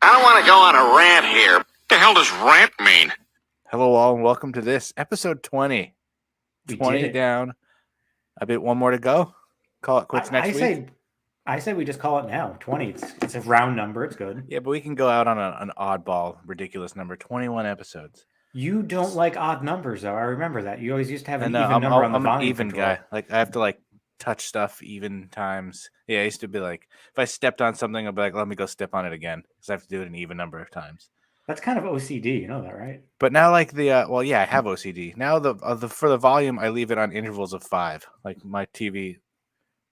I don't want to go on a rant here. What the hell does rant mean? Hello all and welcome to this episode 20. 20 down. A bit one more to go. Call it quits next week. I say we just call it now. 20. It's a round number. It's good. Yeah, but we can go out on an oddball, ridiculous number. 21 episodes. You don't like odd numbers, though. I remember that. You always used to have an even number on the volume. I'm an even control. guy. Like, I have to, touch stuff even times. Yeah, I used to be like, if I stepped on something, I'd be like, let me go step on it again. Because I have to do it an even number of times. That's kind of OCD. You know that, right? But now, I have OCD. Now, for the volume, I leave it on intervals of 5. Like, my TV...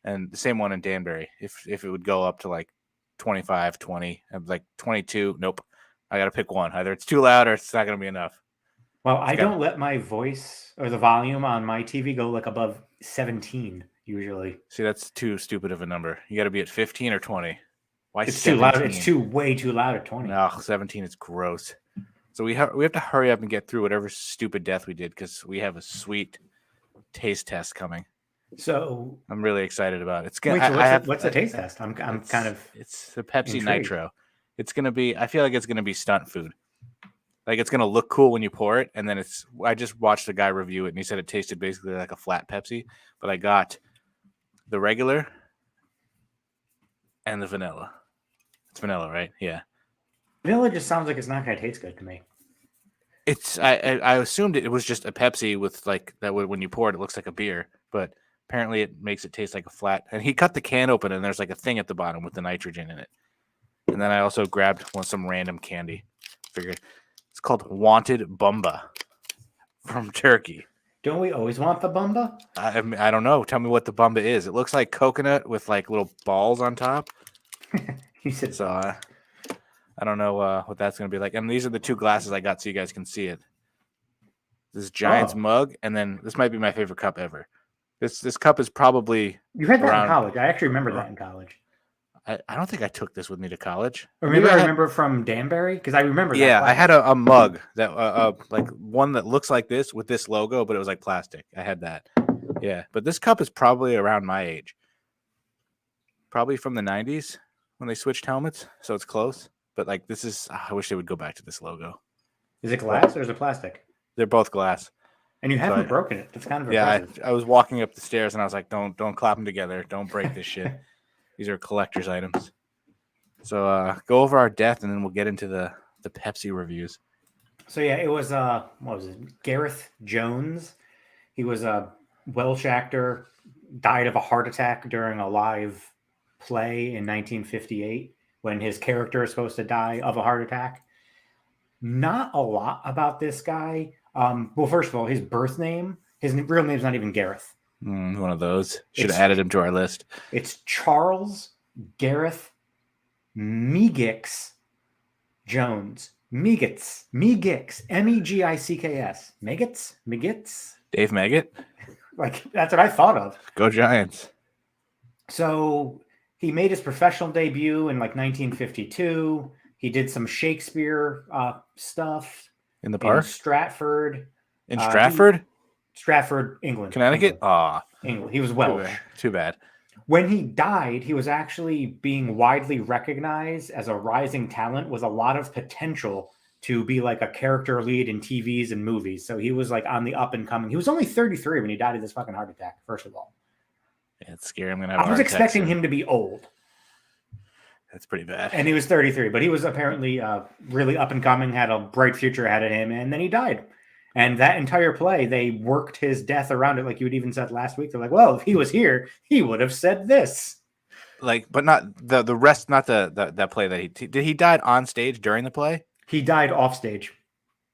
And the same one in Danbury. If it would go up to 25, 20, I'm 22, nope. I got to pick one. Either it's too loud or it's not going to be enough. Well, I don't let my voice or the volume on my TV go above 17 usually. See, that's too stupid of a number. You got to be at 15 or 20. Why? It's 17? Too loud. It's way too loud at 20. No, 17 is gross. So we have to hurry up and get through whatever stupid death we did because we have a sweet taste test coming. So I'm really excited about it. It's gonna. What's the taste test? I'm kind of. It's the Pepsi intrigued. Nitro. It's gonna be. I feel like it's gonna be stunt food. Like it's gonna look cool when you pour it, and then it's. I just watched a guy review it, and he said it tasted basically like a flat Pepsi. But I got the regular and the vanilla. It's vanilla, right? Yeah. Vanilla just sounds like it's not gonna taste good to me. It's. I assumed it was just a Pepsi with that. When you pour it, it looks like a beer, but. Apparently, it makes it taste like a flat. And he cut the can open, and there's a thing at the bottom with the nitrogen in it. And then I also grabbed some random candy. Figured it's called Wanted Bumba from Turkey. Don't we always want the Bumba? I don't know. Tell me what the Bumba is. It looks like coconut with little balls on top. You said so. I don't know what that's gonna be like. And these are the 2 glasses I got, so you guys can see it. This Giants mug, and then this might be my favorite cup ever. This cup is probably... You had that in college. I actually remember that in college. I don't think I took this with me to college. Or maybe I remember from Danbury? Because I remember that. Yeah, I had a mug, that one that looks like this with this logo, but it was plastic. I had that. Yeah, but this cup is probably around my age. Probably from the 90s when they switched helmets, so it's close. But this is... I wish they would go back to this logo. Is it glass or is it plastic? They're both glass. And you haven't broken it. That's kind of impressive. I was walking up the stairs and I was like, don't clap them together. Don't break this shit. These are collector's items. So go over our death and then we'll get into the Pepsi reviews. So yeah, it was what was it? Gareth Jones. He was a Welsh actor, died of a heart attack during a live play in 1958 when his character is supposed to die of a heart attack. Not a lot about this guy. Well, first of all, his birth name, his real name's not even Gareth. One of those. Should have added him to our list. It's Charles Gareth Megicks Jones. Megicks. M-E-G-I-C-K-S. Megicks? Dave Maggot? That's what I thought of. Go Giants. So he made his professional debut in 1952. He did some Shakespeare stuff. In the park? In Stratford. In Stratford? Stratford, England. Connecticut? England. He was Welsh. Too bad. When he died, he was actually being widely recognized as a rising talent with a lot of potential to be a character lead in TVs and movies. So he was on the up and coming. He was only 33 when he died of this fucking heart attack, first of all. Yeah, it's scary. I'm going to have I was expecting him to be old. That's pretty bad. And he was 33, but he was apparently really up and coming, had a bright future ahead of him, and then he died. And that entire play, they worked his death around it, like you had even said last week. They're like, well, if he was here, he would have said this. But not the rest, not that play that did he died on stage during the play? He died off stage.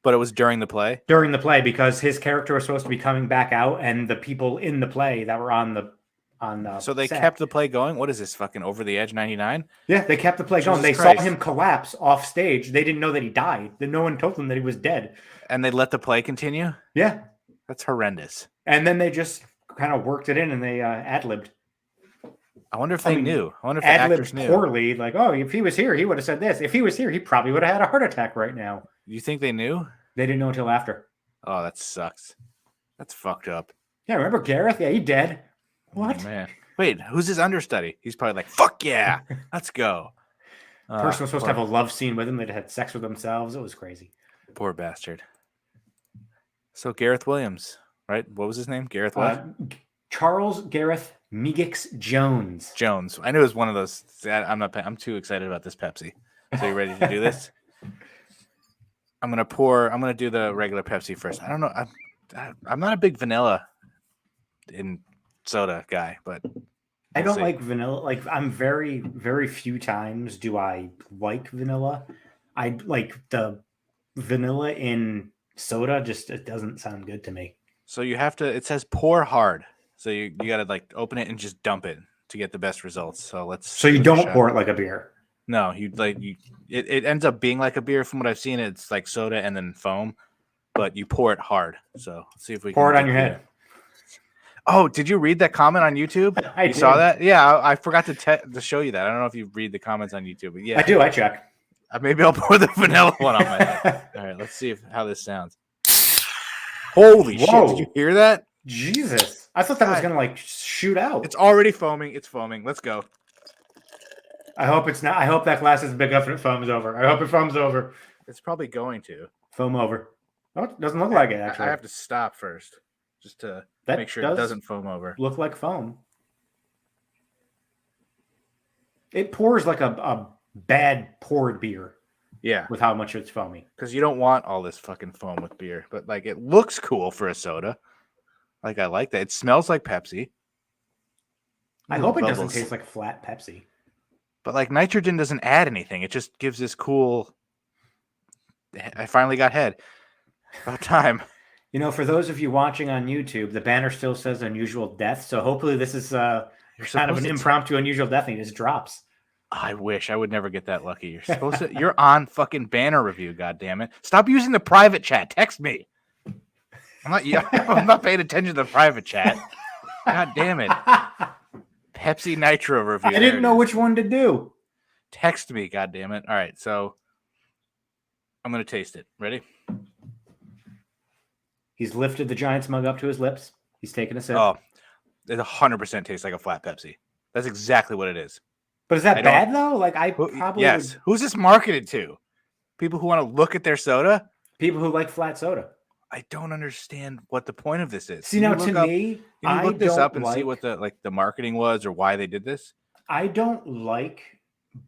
But it was during the play? During the play, because his character was supposed to be coming back out, and the people in the play that were on the so they set. kept the play going? What is this, fucking Over the Edge 99? Yeah, they kept the play going. They saw him collapse off stage. They didn't know that he died. No one told them that he was dead. And they let the play continue? Yeah. That's horrendous. And then they just kind of worked it in and they ad-libbed. I wonder if they knew. I wonder if the actors knew. Poorly, if he was here, he would have said this. If he was here, he probably would have had a heart attack right now. You think they knew? They didn't know until after. Oh, that sucks. That's fucked up. Yeah, remember Gareth? Yeah, he dead. What? Oh, man. Wait, who's his understudy? He's probably like, fuck yeah, let's go. Person was supposed to have a love scene with him. They had sex with themselves. It was crazy. Poor bastard. So Gareth Williams, right? What was his name? Gareth what? Charles Gareth Megix Jones. Jones. I knew it was one of those. I'm too excited about this Pepsi. So you ready to do this? I'm gonna do the regular Pepsi first. I don't know. I'm not a big vanilla in soda guy, but I don't like vanilla. Like, I'm very, very few times do I like vanilla. I like the vanilla in soda. Just, it doesn't sound good to me. So you have to. It says pour hard. So you gotta like open it and just dump it to get the best results. So let's. So you don't pour it like a beer. No, it ends up being like a beer from what I've seen. It's like soda and then foam, but you pour it hard. So let's see if we pour can it on your head. Oh, did you read that comment on YouTube? You saw that? Yeah, I forgot to show you that. I don't know if you read the comments on YouTube, but yeah, I do. I check. Maybe I'll pour the vanilla one on my head. All right, let's see how this sounds. Holy shit! Did you hear that? Jesus, I thought that was gonna like shoot out. It's already foaming. It's foaming. Let's go. I hope it's not. I hope that glass is big enough and it foams over. I hope it foams over. It's probably going to foam over. Oh, it doesn't look like it, actually. I have to stop first just to make sure it doesn't foam over. Look like foam. It pours like a bad poured beer. Yeah. With how much it's foamy. Because you don't want all this fucking foam with beer. But like it looks cool for a soda. Like I like that. It smells like Pepsi. I hope it doesn't taste like flat Pepsi. But like nitrogen doesn't add anything. It just gives this cool. I finally got head. About time. You know, for those of you watching on YouTube, the banner still says unusual death. So hopefully this is kind of an impromptu unusual death and it just drops. I wish I would never get that lucky. You're supposed to. You're on fucking banner review. God damn it! Stop using the private chat. Text me. I'm not paying attention to the private chat. God damn it! Pepsi Nitro review. I didn't know which one to do. Text me. God damn it! All right, so I'm gonna taste it. Ready? He's lifted the Giants mug up to his lips. He's taking a sip. Oh, it 100% tastes like a flat Pepsi. That's exactly what it is. But is that bad though? Like I probably yes. Who's this marketed to? People who want to look at their soda? People who like flat soda. I don't understand what the point of this is. See, now to me, can you look this up and see what the marketing was or why they did this? I don't like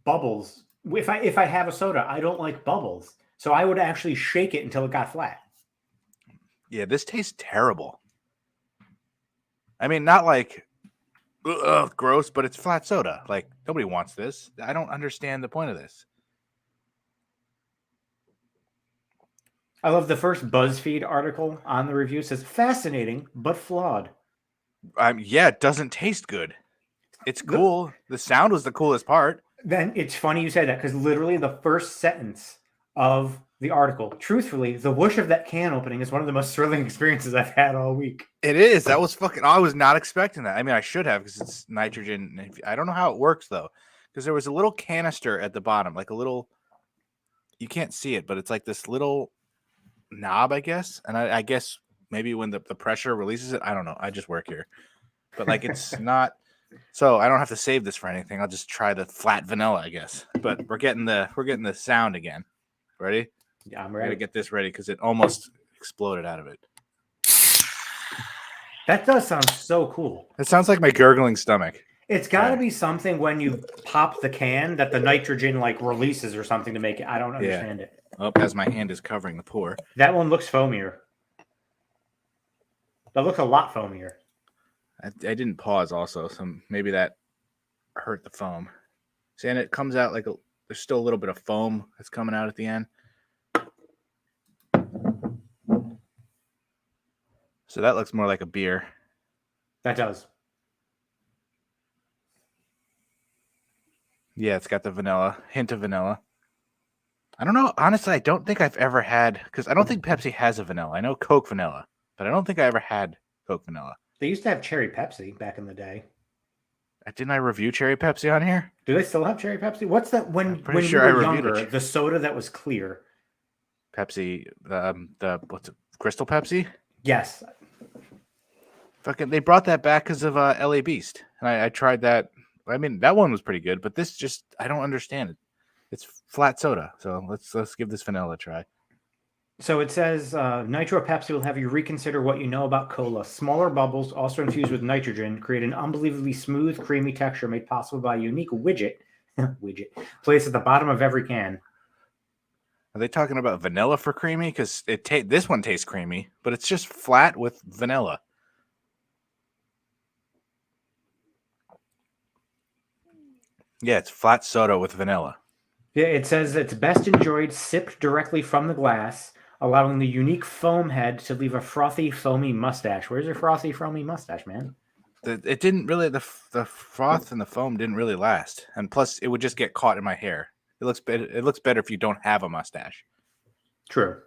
bubbles. If I have a soda, I don't like bubbles. So I would actually shake it until it got flat. Yeah, this tastes terrible. I mean, not like gross, but it's flat soda. Like nobody wants this. I don't understand the point of this. I love the first BuzzFeed article on the review. It says fascinating but flawed. Yeah, it doesn't taste good. It's cool. The sound was the coolest part. Then it's funny you say that because literally the first sentence of the article, truthfully, the whoosh of that can opening is one of the most thrilling experiences I've had all week. It is. That was fucking. I was not expecting that. I mean, I should have because it's nitrogen. I don't know how it works though, because there was a little canister at the bottom, like a little. You can't see it, but it's like this little knob, I guess. And I guess maybe when the pressure releases it, I don't know. I just work here, but like it's not. So I don't have to save this for anything. I'll just try the flat vanilla, I guess. But we're getting the sound again. Ready? Yeah, I'm ready. I gotta get this ready because it almost exploded out of it. That does sound so cool. It sounds like my gurgling stomach. It's got to be something when you pop the can that the nitrogen like releases or something to make it. I don't understand it. Oh, as my hand is covering the pour. That one looks foamier. That looks a lot foamier. I didn't pause also, so maybe that hurt the foam. See, and it comes out like there's still a little bit of foam that's coming out at the end. So that looks more like a beer. That does. Yeah, it's got the vanilla, hint of vanilla. I don't know. Honestly, I don't think I've ever had, because I don't think Pepsi has a vanilla. I know Coke vanilla, but I don't think I ever had Coke vanilla. They used to have cherry Pepsi back in the day. Didn't I review cherry Pepsi on here? Do they still have cherry Pepsi? What's that when sure you were younger, the soda that was clear? Pepsi, what's it, Crystal Pepsi? Yes. Fucking, they brought that back because of LA Beast. And I tried that. I mean, that one was pretty good, but this just, I don't understand it. It's flat soda. So let's give this vanilla a try. So it says Nitro Pepsi will have you reconsider what you know about cola. Smaller bubbles, also infused with nitrogen, create an unbelievably smooth, creamy texture made possible by a unique widget placed at the bottom of every can. Are they talking about vanilla for creamy? Because this one tastes creamy, but it's just flat with vanilla. Yeah, it's flat soda with vanilla. Yeah, it says it's best enjoyed sipped directly from the glass, allowing the unique foam head to leave a frothy, foamy mustache. Where's your frothy, foamy mustache, man? It didn't really, the froth and the foam didn't really last. And plus, it would just get caught in my hair. It looks better if you don't have a mustache. True.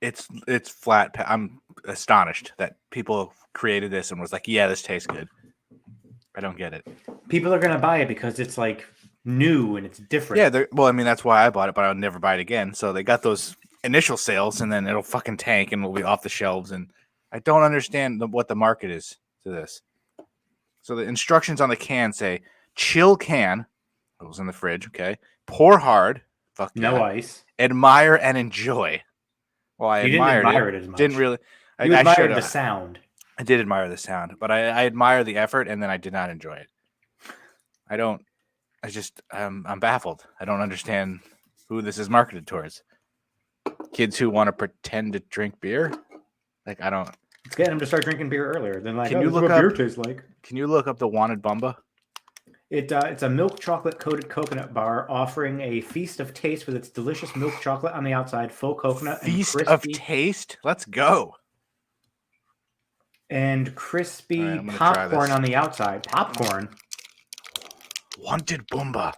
It's flat. I'm astonished that people created this and was like, yeah, this tastes good. I don't get it. People are going to buy it because it's like new and it's different. Yeah, well, I mean, that's why I bought it, but I'll never buy it again. So they got those initial sales, and then it'll fucking tank, and it'll be off the shelves. And I don't understand what the market is to this. So the instructions on the can say, chill can. It was in the fridge, okay? Pour hard. Fuck no yeah. ice. Admire and enjoy. Well, I admired didn't admire it as much. Didn't really. You admired the sound. I did admire the sound, but I admire the effort, and then I did not enjoy it. I'm baffled. I don't understand who this is marketed towards. Kids who want to pretend to drink beer? Like, I don't. It's getting them to start drinking beer earlier. Then like, Can you look what up beer tastes like? Can you look up the Wanted Bumba? It's a milk chocolate coated coconut bar offering a feast of taste with its delicious milk chocolate on the outside, full coconut, Feast and of crispy, taste? Let's go. and crispy All right, I'm gonna try popcorn this. on the outside. Popcorn. Wanted Bumba.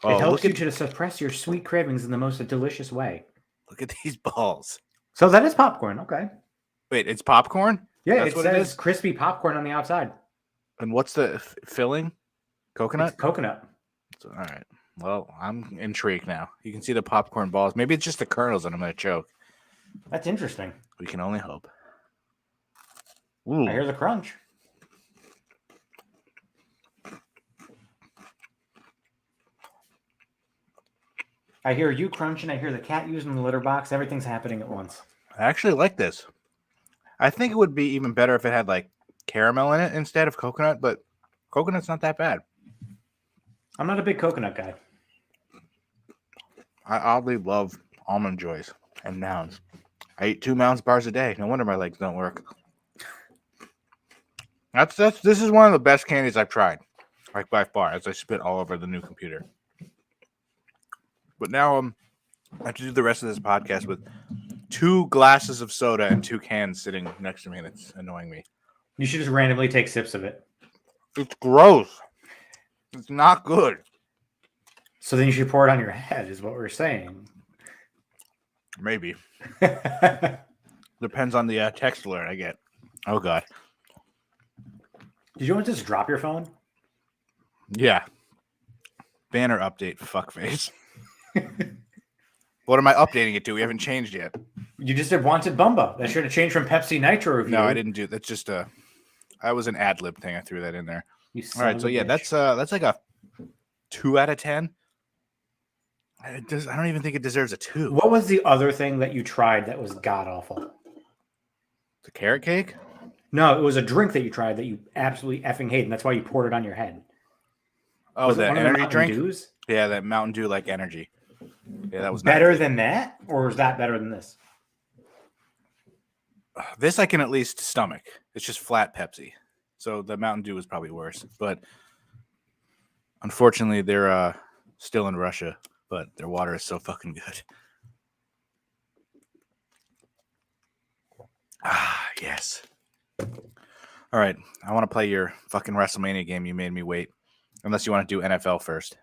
It helps you to suppress your sweet cravings in the most delicious way. Look at these balls. So that is popcorn. Okay. Wait, it's popcorn? Yeah, That's it what it says is? crispy popcorn on the outside. And what's the filling? Coconut? It's coconut. All right. Well, I'm intrigued now. You can see the popcorn balls. Maybe it's just the kernels and I'm going to choke. That's interesting. We can only hope. Ooh. I hear the crunch. I hear you crunching. I hear the cat using the litter box. Everything's happening at once. I actually like this. I think it would be even better if it had like caramel in it instead of coconut, but coconut's not that bad. I'm not a big coconut guy. I oddly love Almond Joys and Mounds. I eat 2 Mounds bars a day. No wonder my legs don't work. This is one of the best candies I've tried, like by far, as I spit all over the new computer. But now I have to do the rest of this podcast with 2 glasses of soda and 2 cans sitting next to me, and it's annoying me. You should just randomly take sips of it. It's gross. It's not good. So then you should pour it on your head, is what we're saying. Maybe. Did Depends on the text alert I get. Oh, God. you want to just drop your phone? Yeah. Banner update, fuckface. What am I updating it to? We haven't changed yet. You just did Wanted Bumba. That should have changed from Pepsi Nitro review. No, I didn't do that's just I was an ad lib thing. I threw that in there. You All right, son so of a yeah, bitch. that's like a 2 out of 10. I don't even think it deserves a 2. What was the other thing that you tried that was god awful? The carrot cake? No, it was a drink that you tried that you absolutely effing hate, and that's why you poured it on your head. Oh, Was it the one of the energy Mountain drink? Dews? Yeah, that Mountain Dew like energy. Yeah, that was not Better good. than that, or is that better than this? This I can at least stomach. It's just flat Pepsi. So the Mountain Dew is probably worse. But unfortunately, they're still in Russia, but their water is so fucking good. Ah, yes. All right. I want to play your fucking WrestleMania game you made me wait. Unless you want to do NFL first.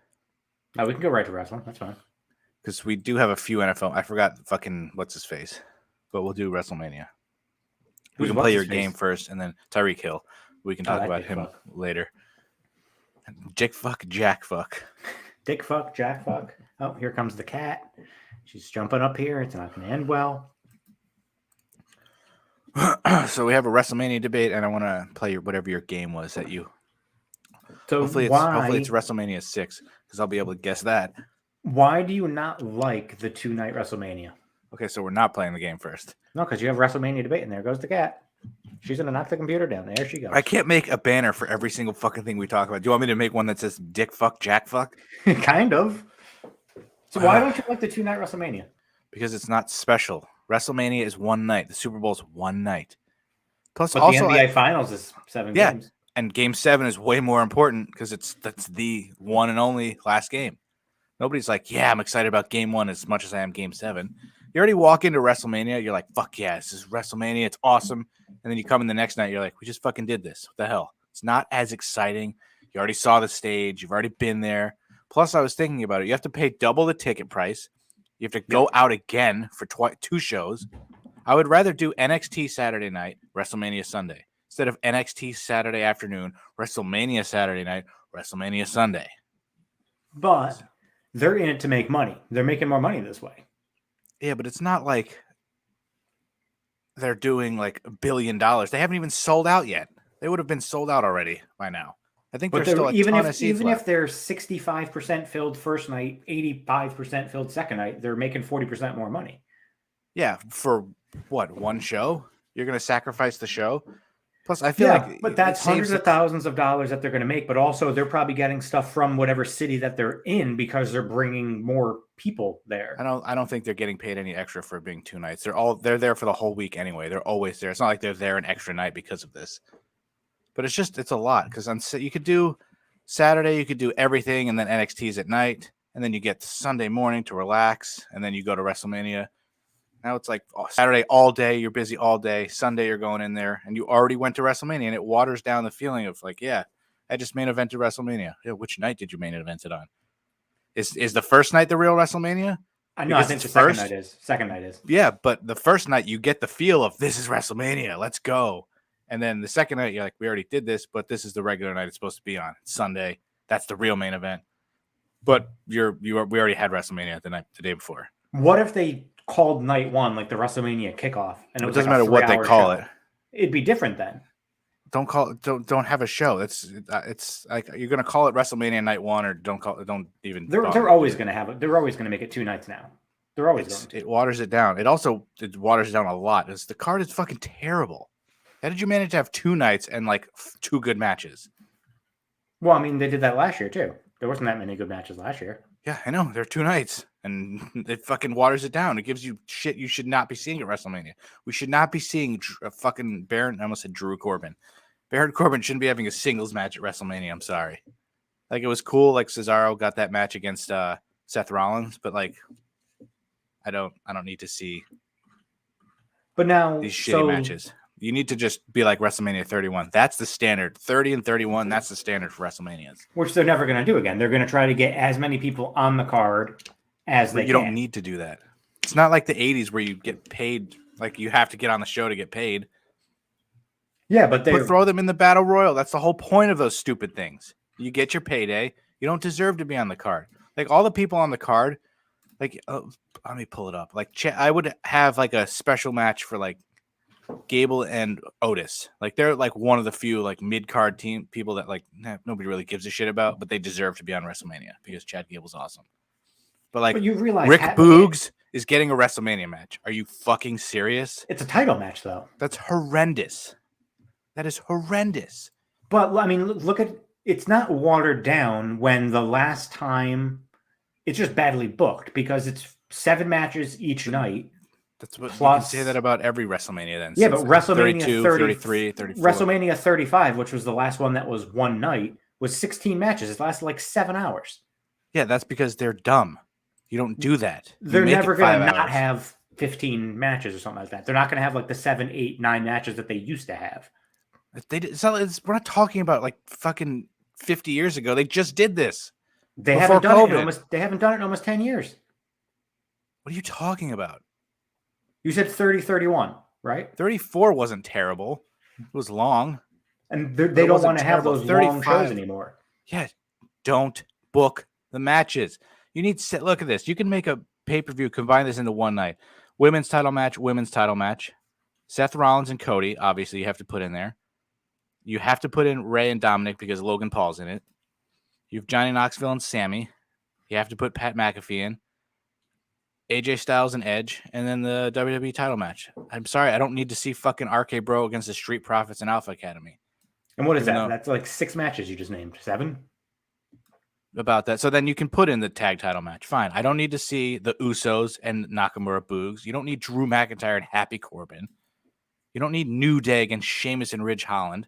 No, we can go right to wrestling. That's fine. Because we do have a few NFL. I forgot fucking what's his face. But we'll do WrestleMania. We Who's can play your what's-his-face? game first, and then Tyreek Hill. We can talk that about dick him fuck. later. Dick fuck, Jack fuck. Dick fuck, Jack fuck. Oh, here comes the cat. She's jumping up here. It's not going to end well. So we have a WrestleMania debate, and I want to play whatever your game was that you So hopefully it's WrestleMania 6 because I'll be able to guess that. Why do you not like the 2-night WrestleMania? Okay, so we're not playing the game first. No, because you have WrestleMania debate, and there goes the cat. She's gonna knock the computer down. There she goes. I can't make a banner for every single fucking thing we talk about. Do you want me to make one that says dick fuck, jack fuck? Kind of. So why don't you like the 2-night WrestleMania? Because it's not special. WrestleMania is one night. The Super Bowl is one night. Plus, But also, the NBA Finals is 7 games. And Game 7 is way more important because that's the one and only last game. Nobody's like, yeah, I'm excited about Game 1 as much as I am Game 7. You already walk into WrestleMania, you're like, fuck yeah, this is WrestleMania, it's awesome. And then you come in the next night, you're like, we just fucking did this. What the hell? It's not as exciting. You already saw the stage. You've already been there. Plus, I was thinking about it. You have to pay double the ticket price. You have to go out again for 2 shows. I would rather do NXT Saturday night, WrestleMania Sunday, instead of NXT Saturday afternoon, WrestleMania Saturday night, WrestleMania Sunday. But they're in it to make money. They're making more money this way. Yeah, but it's not like they're doing like $1 billion. They haven't even sold out yet. They would have been sold out already by now. I think there's still a ton of seats even left. if they're 65% filled first night, 85% filled second night, they're making 40% more money. Yeah, for what, one show? You're going to sacrifice the show? Plus, I feel like... but that's hundreds of thousands of dollars that they're going to make, but also they're probably getting stuff from whatever city that they're in because they're bringing more people there. I don't think they're getting paid any extra for being 2 nights. They're there for the whole week anyway. They're always there. It's not like they're there an extra night because of this. But it's a lot because you could do Saturday, you could do everything, and then NXT's at night, and then you get Sunday morning to relax, and then you go to WrestleMania. Now it's like Saturday all day, you're busy all day. Sunday you're going in there, and you already went to WrestleMania, and it waters down the feeling of like, yeah, I just main evented WrestleMania. Yeah, which night did you main event it on? Is the first night the real WrestleMania? I think the second night is. Second night is. Yeah, but the first night you get the feel of this is WrestleMania. Let's go. And then the second night, you're like, we already did this, but this is the regular night it's supposed to be on. It's Sunday. That's the real main event. But we already had WrestleMania the day before. What if they called night one like the WrestleMania kickoff? And it doesn't matter what they call it. It'd be different then. Don't have a show. It's like you're gonna call it WrestleMania night 1 or don't even. They're always gonna have it. They're always gonna make it 2 nights now. They're always going to. It waters it down. It waters it down a lot. The card is fucking terrible. How did you manage to have 2 nights and like 2 good matches? Well, I mean, they did that last year too. There wasn't that many good matches last year. Yeah, I know. There are 2 nights, and it fucking waters it down. It gives you shit you should not be seeing at WrestleMania. We should not be seeing fucking Baron. I almost said Drew Corbin. Baron Corbin shouldn't be having a singles match at WrestleMania. I'm sorry. Like, it was cool. Like, Cesaro got that match against Seth Rollins, but like, I don't need to see. But now these shitty matches. You need to just be like WrestleMania 31. That's the standard. 30 and 31, that's the standard for WrestleManias. Which they're never going to do again. They're going to try to get as many people on the card as they can. You don't need to do that. It's not like the 80s where you get paid, like you have to get on the show to get paid. Yeah, but throw them in the Battle Royal. That's the whole point of those stupid things. You get your payday. You don't deserve to be on the card. Like, all the people on the card, like, let me pull it up. Like, I would have like a special match for like Gable and Otis. Like, they're like one of the few like mid-card team people that like nobody really gives a shit about, but they deserve to be on WrestleMania because Chad Gable's awesome. But you realize Rick Boogs is getting a WrestleMania match. Are you fucking serious? It's a title match though. That's horrendous. That is horrendous. But I mean, look at, it's not watered down when the last time it's just badly booked because it's 7 matches each night. That's what plus, you can say that about every WrestleMania then. Yeah, but WrestleMania 32, 33, 34. WrestleMania 35, which was the last one that was one night, was 16 matches. It lasted like 7 hours. Yeah, that's because they're dumb. You don't do that. They're never going to not have 15 matches or something like that. They're not going to have like the 7, 8, 9 matches that they used to have. We're not talking about like fucking 50 years ago. They just did this. They haven't done it in almost 10 years. What are you talking about? You said 30, 31, right? 34 wasn't terrible. It was long. And they don't want to have those long shows anymore. Yeah, don't book the matches. You need to look at this. You can make a pay-per-view, combine this into one night. Women's title match. Seth Rollins and Cody, obviously, you have to put in there. You have to put in Rey and Dominic because Logan Paul's in it. You have Johnny Knoxville and Sammy. You have to put Pat McAfee in. AJ Styles and Edge, and then the WWE title match. I'm sorry, I don't need to see fucking RK Bro against the Street Profits and Alpha Academy. And what is that? That's like 6 matches you just named. 7? About that. So then you can put in the tag title match. Fine. I don't need to see the Usos and Nakamura Boogs. You don't need Drew McIntyre and Happy Corbin. You don't need New Day against Sheamus and Ridge Holland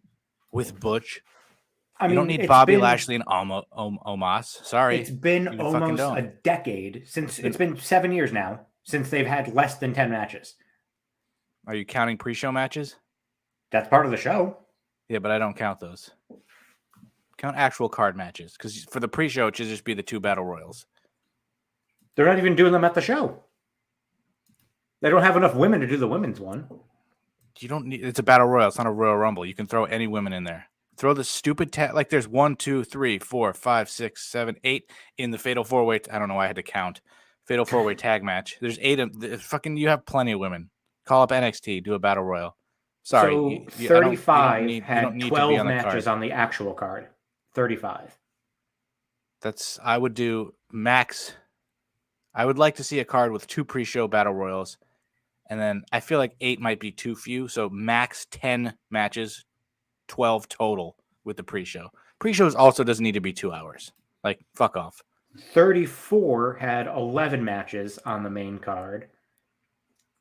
with Butch. You don't need Bobby Lashley and Omos. Sorry. It's been almost a decade since it's been 7 years now since they've had less than 10 matches. Are you counting pre-show matches? That's part of the show. Yeah, but I don't count those. Count actual card matches, because for the pre-show, it should just be the 2 battle royals. They're not even doing them at the show. They don't have enough women to do the women's one. You don't need. It's a battle royal. It's not a Royal Rumble. You can throw any women in there. Throw the stupid like there's 1, 2, 3, 4, 5, 6, 7, 8 in the Fatal 4-Way. I don't know why I had to count. Fatal 4-Way tag match. There's 8 of fucking. You have plenty of women. Call up NXT. Do a battle royal. Sorry, so 35 had 12 matches on the actual card. 35. I would do max. I would like to see a card with 2 pre-show battle royals, and then I feel like 8 might be too few. So max 10 matches. 12 total with the pre-show. Pre-shows also doesn't need to be 2 hours. Like, fuck off. 34 had 11 matches on the main card.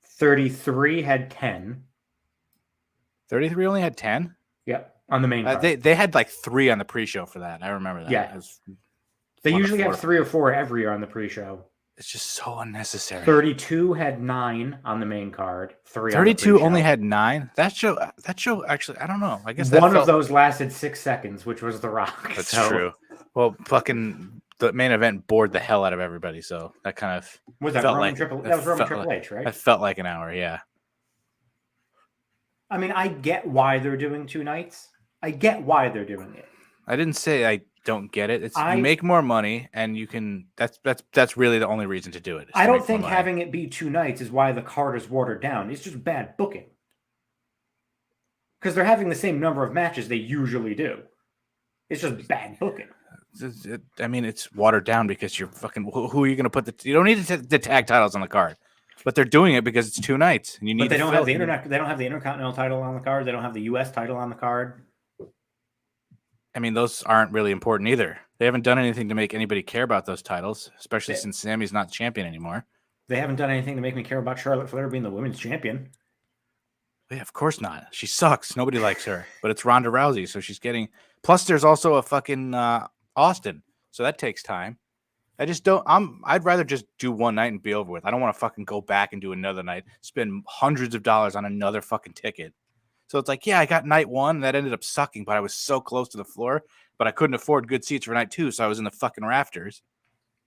33 had 10. 33 only had 10? Yep, on the main card. They had like 3 on the pre-show for that. I remember that. Yeah. They usually have 3 or 4 every year on the pre-show. It's just so unnecessary. 32 had 9 on the main card. 3 32 only had 9? That show actually, I don't know. I guess one of those lasted 6 seconds, which was The Rock. That's true. Well, fucking the main event bored the hell out of everybody, so that kind of was that Roman Triple H, right? That felt like an hour, yeah. I mean, I get why they're doing 2 nights. I get why they're doing it. I didn't say I don't get it. You make more money, and you can. That's really the only reason to do it. I don't think having it be 2 nights is why the card is watered down. It's just bad booking. Because they're having the same number of matches they usually do. It's just bad booking. I mean, it's watered down because you're fucking. Who are you going to put you don't need the tag titles on the card, but they're doing it because it's 2 nights, and you need. But they don't have the They don't have the Intercontinental title on the card. They don't have the U.S. title on the card. I mean, those aren't really important either. They haven't done anything to make anybody care about those titles, especially since Sammy's not champion anymore. They haven't done anything to make me care about Charlotte Flair being the women's champion. Yeah, of course not. She sucks. Nobody likes her. But it's Ronda Rousey, so she's getting. Plus, there's also a fucking Austin, so that takes time. I just don't. I'd rather just do 1 night and be over with. I don't want to fucking go back and do another night, spend hundreds of dollars on another fucking ticket. So it's like, yeah, I got night 1. That ended up sucking, but I was so close to the floor. But I couldn't afford good seats for night 2, so I was in the fucking rafters.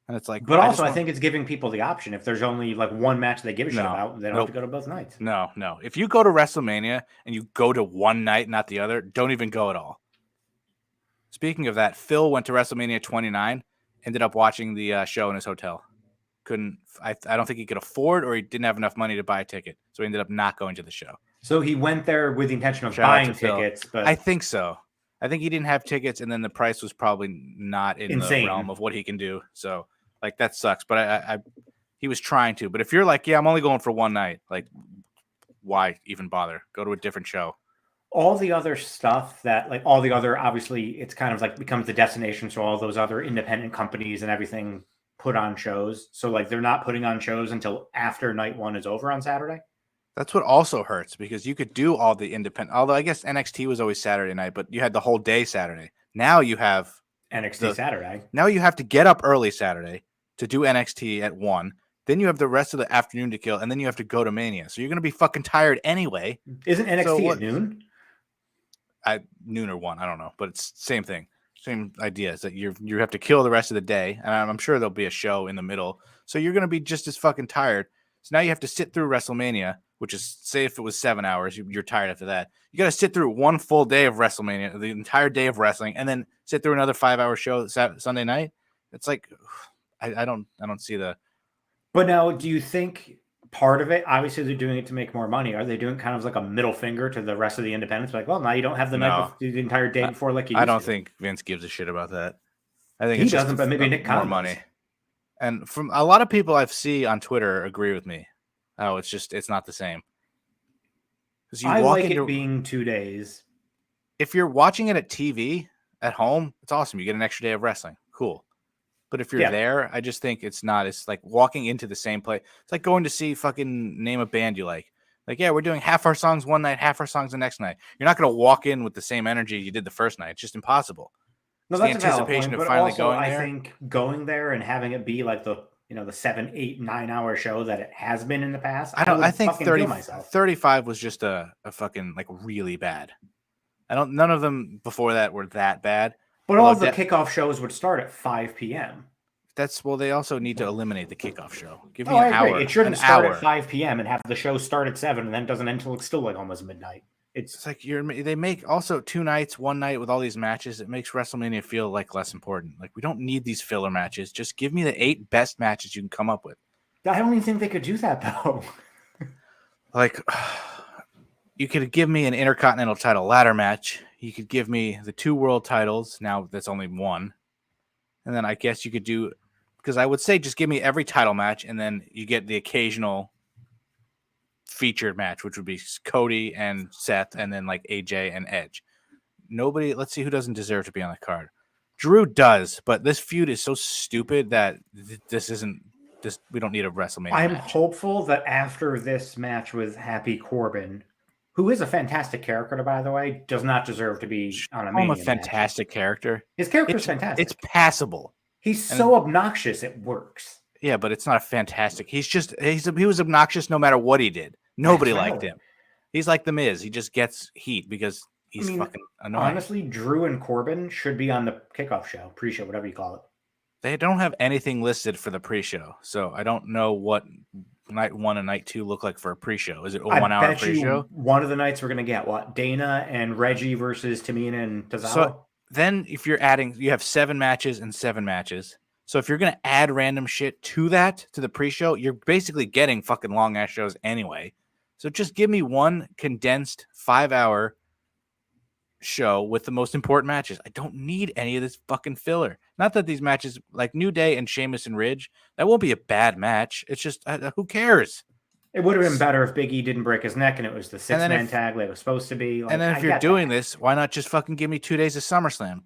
And it's like, but I think it's giving people the option. If there's only like 1 match they give a shit about, they don't have to go to both nights. No. If you go to WrestleMania and you go to 1 night, not the other, don't even go at all. Speaking of that, Phil went to WrestleMania 29, ended up watching the show in his hotel. I don't think he could afford, or he didn't have enough money to buy a ticket, so he ended up not going to the show. So he went there with the intention of buying tickets, but I think so. I think he didn't have tickets, and then the price was probably not in the realm of what he can do. So, like, that sucks. But he was trying to. But if you're like, yeah, I'm only going for 1 night, like, why even bother? Go to a different show. All the other stuff that, like, all the other, obviously, it's kind of like becomes the destination. So all those other independent companies and everything put on shows. So, like, they're not putting on shows until after night 1 is over on Saturday. That's what also hurts, because you could do all the independent. Although I guess NXT was always Saturday night, but you had the whole day Saturday. Now you have NXT Saturday. Now you have to get up early Saturday to do NXT at 1. Then you have the rest of the afternoon to kill, and then you have to go to Mania. So you're going to be fucking tired anyway. Isn't NXT at noon? At noon or 1, I don't know, but it's same thing. Same idea is that you have to kill the rest of the day, and I'm sure there'll be a show in the middle. So you're going to be just as fucking tired. So now you have to sit through WrestleMania, which is, say if it was 7 hours, you're tired after that. You got to sit through 1 full day of WrestleMania, the entire day of wrestling, and then sit through another 5-hour show Sunday night. It's like, I don't see the. But now, do you think part of it, obviously they're doing it to make more money. Are they doing kind of like a middle finger to the rest of the independents? Like, well, now you don't have the night the entire day before like you used I don't to. think Vince gives a shit about that. I think He it's just doesn't, but maybe Nick more Khan money. does. And from a lot of people I've seen on Twitter agree with me. Oh, it's not the same. Because I like it being 2 days. If you're watching it at TV at home, it's awesome. You get an extra day of wrestling. Cool. But if you're there, I just think it's not. It's like walking into the same place. It's like going to see fucking name a band you like. Like, yeah, we're doing half our songs one night, half our songs the next night. You're not going to walk in with the same energy you did the first night. It's just impossible. No, It's that's the a valid anticipation point, of but finally also going I there. think going there and having it be like the 7, 8, 9 hour show that it has been in the past. I think fucking 30, kill myself. 35 was just a fucking like really bad. None of them before that were that bad. But all the kickoff shows would start at 5 p.m. They also need to eliminate the kickoff show. Give me I an agree. hour. It shouldn't start at 5 p.m. and have the show start at 7 and then doesn't end until it's still like almost midnight. It's like they make also 2 nights, one night with all these matches. It makes WrestleMania feel like less important. Like we don't need these filler matches. Just give me the 8 best matches you can come up with. I don't even think they could do that though. Like you could give me an Intercontinental title ladder match. You could give me the 2 world titles. Now that's only 1. And then I guess you could do, because I would say just give me every title match, and then you get the occasional featured match, which would be Cody and Seth, and then like AJ and Edge. Let's see who doesn't deserve to be on the card. Drew does, but this feud is so stupid that we don't need a WrestleMania I'm match. hopeful that after this match with Happy Corbin, who is a fantastic character, by the way, does not deserve to be on a Mania match. Fantastic character. His character's fantastic. It's passable. He's so obnoxious, it works. Yeah, but it's not a fantastic. He was obnoxious no matter what he did. Nobody liked him. He's like The Miz. He just gets heat because he's fucking annoying. Honestly, Drew and Corbin should be on the kickoff show, pre-show, whatever you call it. They don't have anything listed for the pre-show, so I don't know what night 1 and night 2 look like for a pre-show. Is it a 1 hour pre-show? One of the nights we're going to get Dana and Reggie versus Tamina and Tozawa. So then if you're adding, you have 7 matches and 7 matches. So if you're going to add random shit to the pre-show, you're basically getting fucking long ass shows anyway. So just give me one condensed 5-hour show with the most important matches. I don't need any of this fucking filler. Not that these matches like New Day and Sheamus and Ridge, that won't be a bad match. It's just who cares? It would have been better if Big E didn't break his neck and it was the 6-man tag like it was supposed to be. And then if you're doing this, why not just fucking give me 2 days of SummerSlam?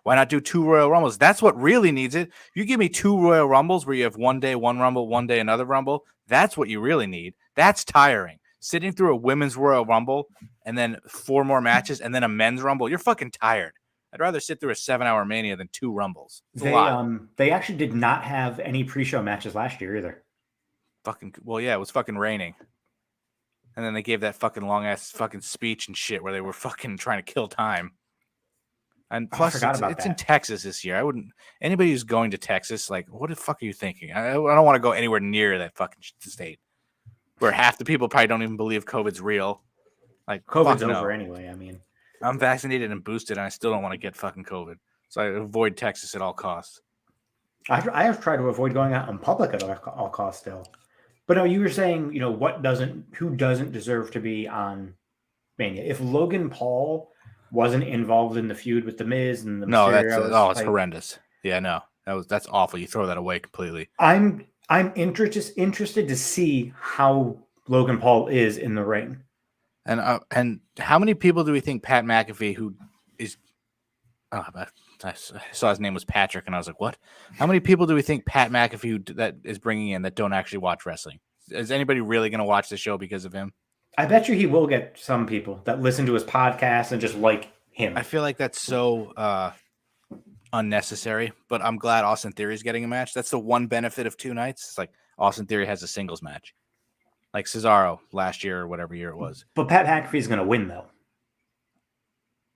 Why not do 2 Royal Rumbles? That's what really needs it. You give me 2 Royal Rumbles where you have one day one Rumble, one day another Rumble. That's what you really need. That's tiring. Sitting through a women's Royal Rumble and then 4 more matches and then a men's Rumble, you're fucking tired. I'd rather sit through a 7-hour Mania than 2 Rumbles. They actually did not have any pre-show matches last year either. It was fucking raining. And then they gave that fucking long ass fucking speech and shit where they were fucking trying to kill time. And plus, it's in Texas this year. Anybody who's going to Texas, like, what the fuck are you thinking? I don't want to go anywhere near that fucking state where half the people probably don't even believe COVID's real. Like, COVID's over anyway. I mean, I'm vaccinated and boosted, and I still don't want to get fucking COVID. So I avoid Texas at all costs. I have tried to avoid going out in public at all costs still. But no, you were saying, who doesn't deserve to be on Mania? If Logan Paul wasn't involved in the feud with The Miz and the Mysterio, it's horrendous. Yeah, no, that's awful. You throw that away completely. I'm interested to see how Logan Paul is in the ring. And how many people do we think Pat McAfee, who is, I saw his name was Patrick, and I was like, what? How many people do we think Pat McAfee that is bringing in that don't actually watch wrestling? Is anybody really going to watch the show because of him? I bet you he will get some people that listen to his podcast and just like him. I feel like that's so unnecessary, but I'm glad Austin Theory is getting a match. That's the one benefit of 2 nights. It's like Austin Theory has a singles match, like Cesaro last year or whatever year it was. But Pat McAfee is going to win, though.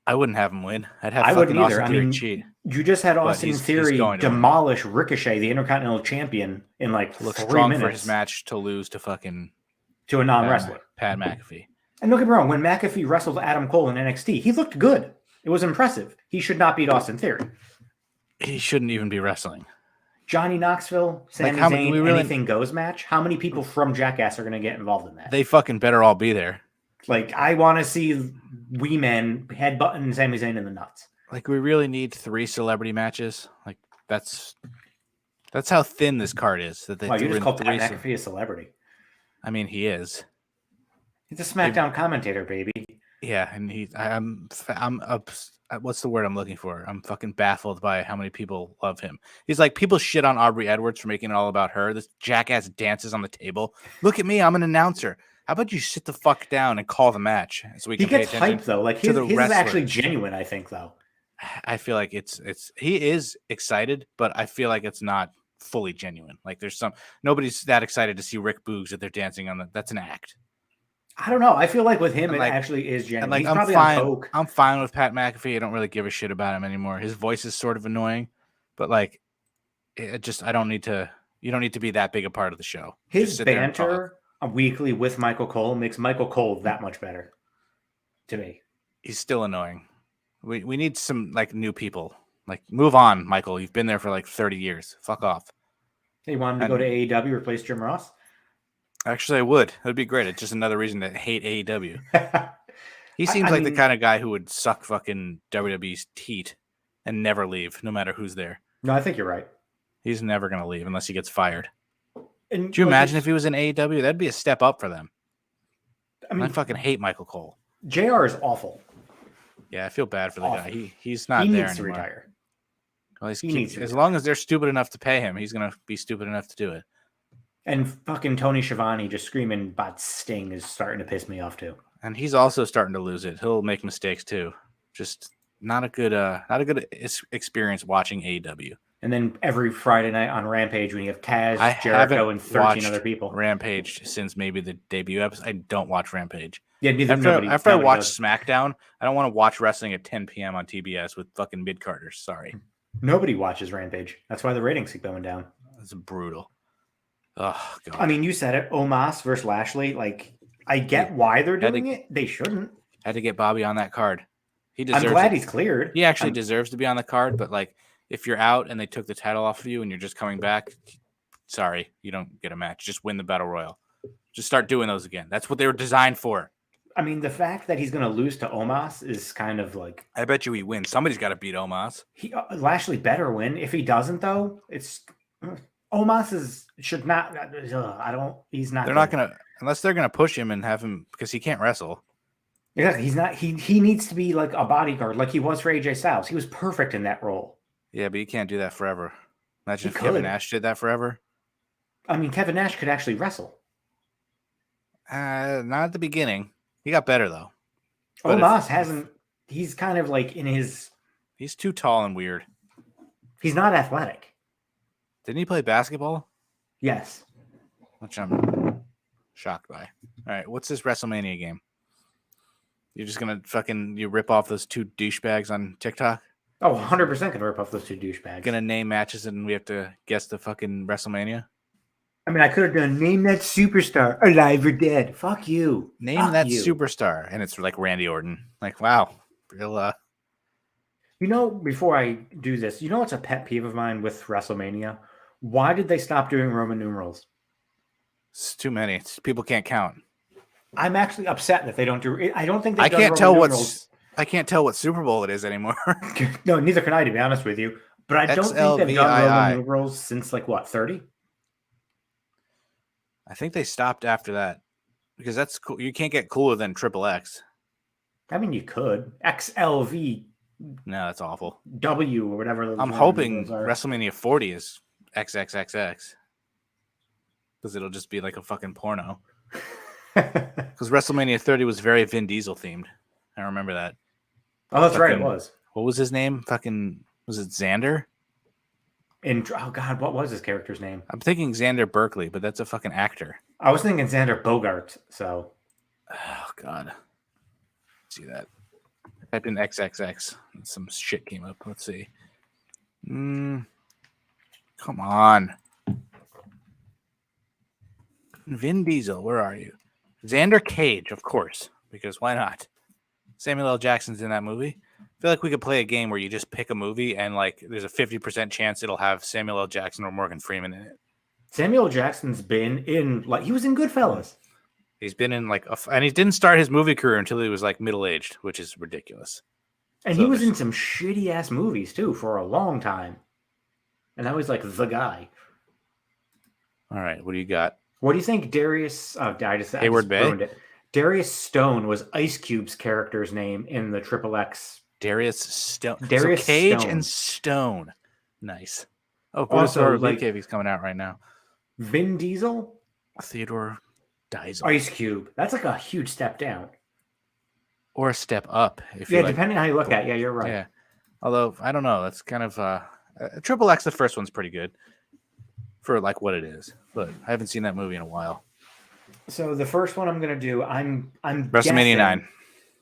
I wouldn't have him win. I wouldn't either. Austin cheat. You just had Austin Theory demolish Ricochet, the Intercontinental Champion, in like 3 minutes. For his match to lose to a non-wrestler, Pat McAfee. And don't get me wrong, when McAfee wrestled Adam Cole in NXT, he looked good. It was impressive. He should not beat Austin Theory. He shouldn't even be wrestling. Johnny Knoxville, Sami Zayn, anything goes match. How many people from Jackass are going to get involved in that? They fucking better all be there. Like, I want to see Wee Men headbutting Sami Zayn in the nuts. Like, we really need 3 celebrity matches. Like, That's how thin this card is. That they Wow, you threw just in called Pat three. McAfee a celebrity. I mean, he is. He's a SmackDown commentator, baby. Yeah, and what's the word I'm looking for? I'm fucking baffled by how many people love him. He's like, people shit on Aubrey Edwards for making it all about her. This jackass dances on the table. Look at me, I'm an announcer. How about you sit the fuck down and call the match so we He can pay gets attention hyped though. Like to his the is actually wrestlers? genuine, I think, though. I feel like it's he is excited, but I feel like it's not fully genuine. Like there's nobody's that excited to see Rick Boogs that they're dancing on that's an act. I don't know. I feel like with him, And it actually is genuine. And like He's I'm probably fine. on coke. I'm fine with Pat McAfee. I don't really give a shit about him anymore. His voice is sort of annoying, but like, I don't need to. You don't need to be that big a part of the show. His banter weekly with Michael Cole makes Michael Cole that much better to me. He's still annoying. We need some like new people. Like move on, Michael. You've been there for like 30 years. Fuck off. He wanted to go to AEW, replace Jim Ross. Actually, I would. That'd be great. It's just another reason to hate AEW. He seems like the kind of guy who would suck fucking WWE's teat and never leave, no matter who's there. No, I think you're right. He's never going to leave unless he gets fired. And do you imagine if he was in AEW? That'd be a step up for them. I mean, I fucking hate Michael Cole. JR is awful. Yeah, I feel bad for the guy. He's not there anymore. He needs to retire. Well, as long as they're stupid enough to pay him, he's going to be stupid enough to do it. And fucking Tony Schiavone just screaming about Sting is starting to piss me off too. And he's also starting to lose it. He'll make mistakes too. Just not a good experience watching AEW. And then every Friday night on Rampage, when you have Taz, Jericho, and 13 other people. Rampage since maybe the debut episode. I don't watch Rampage. Yeah, after I watch SmackDown, I don't want to watch wrestling at 10 p.m. on TBS with fucking mid-carders. Sorry. Nobody watches Rampage. That's why the ratings keep going down. That's brutal. Oh, God. I mean, you said it. Omos versus Lashley. Like, I get why they're doing it. They shouldn't. Had to get Bobby on that card. He deserves I'm glad he's cleared. He actually deserves to be on the card, but like, if you're out and they took the title off of you and you're just coming back, sorry, you don't get a match. Just win the Battle Royal. Just start doing those again. That's what they were designed for. I mean, the fact that he's going to lose to Omos is kind of like... I bet you he wins. Somebody's got to beat Omos. Lashley better win. If he doesn't, though, it's... Omos should not... He's not... They're not going to... Unless they're going to push him and have him... Because he can't wrestle. Yeah, he's not... He needs to be like a bodyguard, like he was for AJ Styles. He was perfect in that role. Yeah, but you can't do that forever. Imagine if Kevin Nash did that forever. I mean, Kevin Nash could actually wrestle. Not at the beginning. He got better, though. Omos hasn't... He's kind of like in his... He's too tall and weird. He's not athletic. Didn't he play basketball? Yes. Which I'm shocked by. All right, what's this WrestleMania game? You're just going to you rip off those two douchebags on TikTok? Oh, 100% going to rip off those two douchebags. Going to name matches and we have to guess the fucking WrestleMania? I mean, I could have done name that superstar alive or dead. Fuck you. Name that superstar. And it's like Randy Orton. Like, wow. Real, You know, before I do this, you know what's a pet peeve of mine with WrestleMania? Why did they stop doing Roman numerals? It's too many. People can't count. I'm actually upset that they don't do. I don't think they. I can't tell what Super Bowl it is anymore. No, neither can I, to be honest with you. But I don't think they've done Roman numerals since like what 30. I think they stopped after that because that's cool. You can't get cooler than XXX. I mean, you could XLV. No, that's awful. W or whatever. I'm hoping WrestleMania 40 is XXXX because it'll just be like a fucking porno. Because WrestleMania 30 was very Vin Diesel themed. I remember that. Oh, that's right. It was. What was his name? Was it Xander? Oh God, what was his character's name? I'm thinking Xander Berkeley, but that's a fucking actor. I was thinking Xander Bogart. So. Oh God. See that. I typed in XXX and some shit came up. Let's see. Come on. Vin Diesel, where are you? Xander Cage, of course, because why not? Samuel L. Jackson's in that movie. I feel like we could play a game where you just pick a movie and like there's a 50% chance it'll have Samuel L. Jackson or Morgan Freeman in it. Samuel Jackson's been in he was in Goodfellas. He's been in and he didn't start his movie career until he was like middle-aged, which is ridiculous. And he was in some shitty ass movies too for a long time. and that was like the guy. All right, what do you got? What do you think Darius? Oh, I just Hayward Bay? ruined it. Darius Stone was Ice Cube's character's name in the Triple X. Darius Stone. Darius so Cage Stone. and Stone. Nice. Oh, Also, Buddhasaur like Cave coming out right now. Vin Diesel, Theodore Diesel. Ice Cube. That's like a huge step down. Or a step up. If Yeah, you like. depending on how you look at it. Yeah, you're right. Yeah. Although, I don't know. That's kind of... Triple X, the first one's pretty good for like what it is. But I haven't seen that movie in a while. So the first one I'm going to do, I'm WrestleMania 9.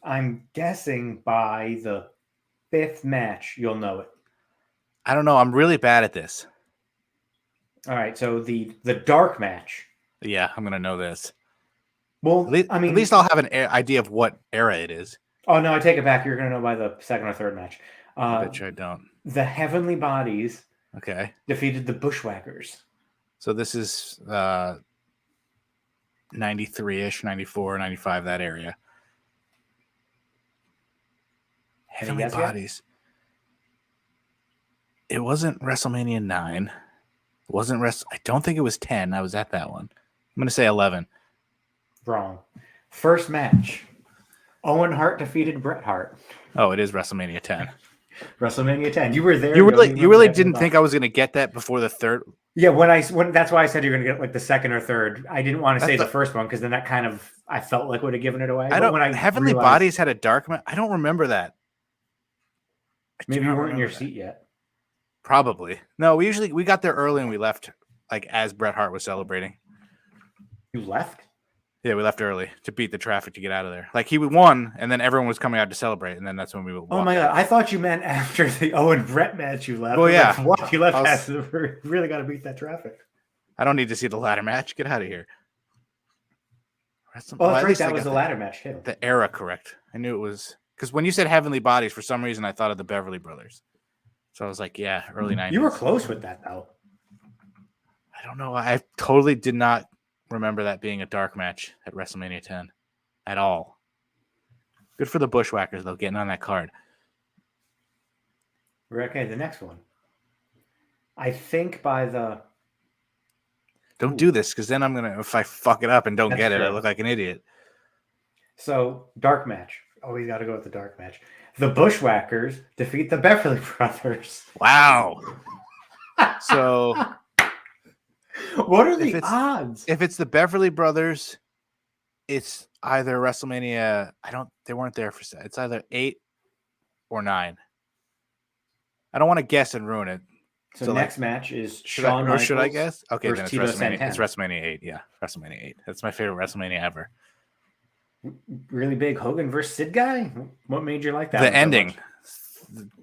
I'm guessing by the 5th match, you'll know it. I don't know. I'm really bad at this. All right, so the dark match. Yeah, I'm going to know this. Well, at least I'll have an idea of what era it is. Oh, no, I take it back. You're going to know by the 2nd or 3rd match. I bet you I don't. The Heavenly Bodies defeated the Bushwhackers. So this is 93-ish, 94, 95, that area. Heavenly Bodies. It wasn't WrestleMania 9. It wasn't I don't think it was 10. I was at that one. I'm going to say 11. Wrong. First match. Owen Hart defeated Bret Hart. Oh, it is WrestleMania 10. WrestleMania 10. You were there. You really didn't think I was going to get that before the 3rd? Yeah, when that's why I said you're going to get like the 2nd or 3rd. I didn't want to say the first one because then that kind of I felt like would have given it away. Heavenly Bodies had a dark match. I don't remember that. Maybe you weren't in your seat yet. Probably. No, we got there early and we left like as Bret Hart was celebrating. You left? Yeah, we left early to beat the traffic to get out of there. Like he won, and then everyone was coming out to celebrate, and then that's when we would walk. Oh my god! I thought you meant after the Owen Brett match you left. Well, yeah, like, what you left after? Really got to beat that traffic. I don't need to see the ladder match. Get out of here. That's right. That was the ladder match too. The era correct. I knew it was because when you said Heavenly Bodies, for some reason I thought of the Beverly Brothers. So I was like, yeah, early 90s. You were close with that though. I don't know. I totally did not remember that being a dark match at WrestleMania 10 at all. Good for the Bushwhackers, though, getting on that card. Okay, the next one. I think by the... Don't do this, because then I'm going to, if I fuck it up and don't get it, I look like an idiot. So, dark match. Oh, we got to go with the dark match. The Bushwhackers defeat the Beverly Brothers. Wow. So... What are the odds? If it's the Beverly Brothers, it's either WrestleMania. They weren't there for. It's either 8 or 9. I don't want to guess and ruin it. So next match is Shawn Michaels. Should I guess? Okay, then it's WrestleMania. Santana. It's WrestleMania 8. Yeah, WrestleMania 8. That's my favorite WrestleMania ever. Really big Hogan versus Sid guy. What made you like that? The ending.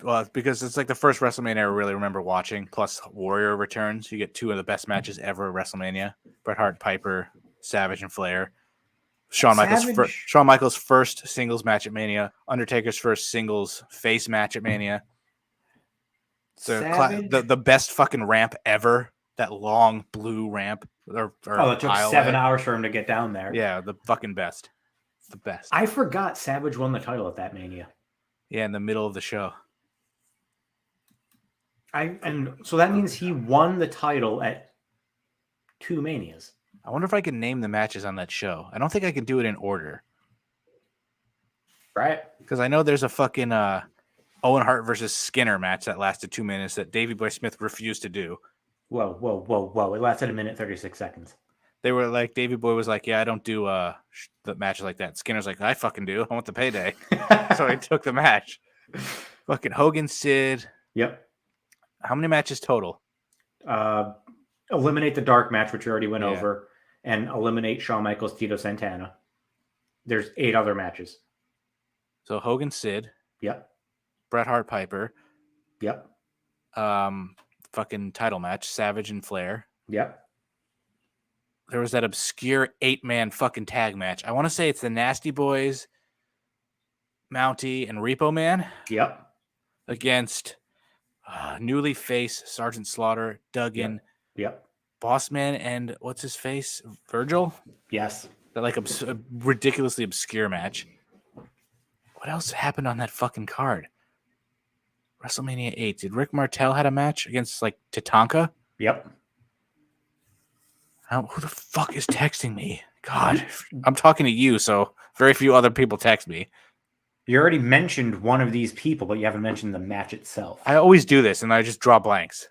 Well, because it's like the first WrestleMania I really remember watching, plus Warrior returns. You get 2 of the best matches ever at WrestleMania. Bret Hart, Piper, Savage, and Flair. Shawn Michaels' first singles match at Mania. Undertaker's first singles face match at Mania. The best fucking ramp ever. That long blue ramp. It took 7 hours for him to get down there. Yeah, the fucking best. It's the best. I forgot Savage won the title at that Mania. Yeah, in the middle of the show. And so that means he won the title at 2 Manias. I wonder if I can name the matches on that show. I don't think I can do it in order. Right? Because I know there's a fucking Owen Hart versus Skinner match that lasted 2 minutes that Davey Boy Smith refused to do. Whoa. It lasted 1 minute, 36 seconds. They were like, Davey Boy was like, yeah, I don't do the matches like that. Skinner's like, I fucking do. I want the payday. So he took the match. Fucking Hogan, Sid. Yep. How many matches total? Eliminate the dark match, which we already went over, and eliminate Shawn Michaels, Tito Santana. There's 8 other matches. So Hogan, Sid. Yep. Bret Hart, Piper. Yep. Fucking title match, Savage and Flair. Yep. There was that obscure 8-man fucking tag match. I want to say it's the Nasty Boys, Mountie, and Repo Man. Yep. Against newly face Sergeant Slaughter, Duggan. Yep. Bossman, and what's his face? Virgil? Yes. That like a ridiculously obscure match. What else happened on that fucking card? WrestleMania 8. Did Rick Martel had a match against like Tatanka? Yep. Who the fuck is texting me? God, I'm talking to you, so very few other people text me. You already mentioned one of these people, but you haven't mentioned the match itself. I always do this, and I just draw blanks.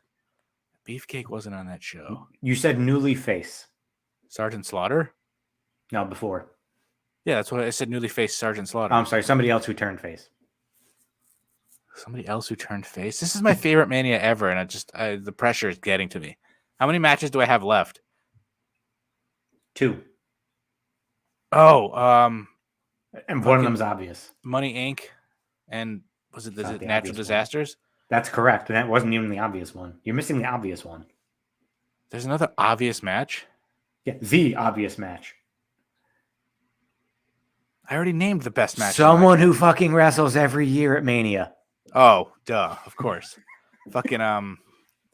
Beefcake wasn't on that show. You said newly face. Sergeant Slaughter? No, before. Yeah, that's what I said. Newly faced Sergeant Slaughter. I'm sorry, somebody else who turned face. Somebody else who turned face. This is my favorite Mania ever, and the pressure is getting to me. How many matches do I have left? 2. Oh, And one of them's obvious. Money Inc. and was it Not the Natural obvious Disasters? That's correct. And that wasn't even the obvious one. You're missing the obvious one. There's another obvious match. Yeah, the obvious match. I already named the best match. Someone who fucking wrestles every year at Mania. Oh, duh, of course. Fucking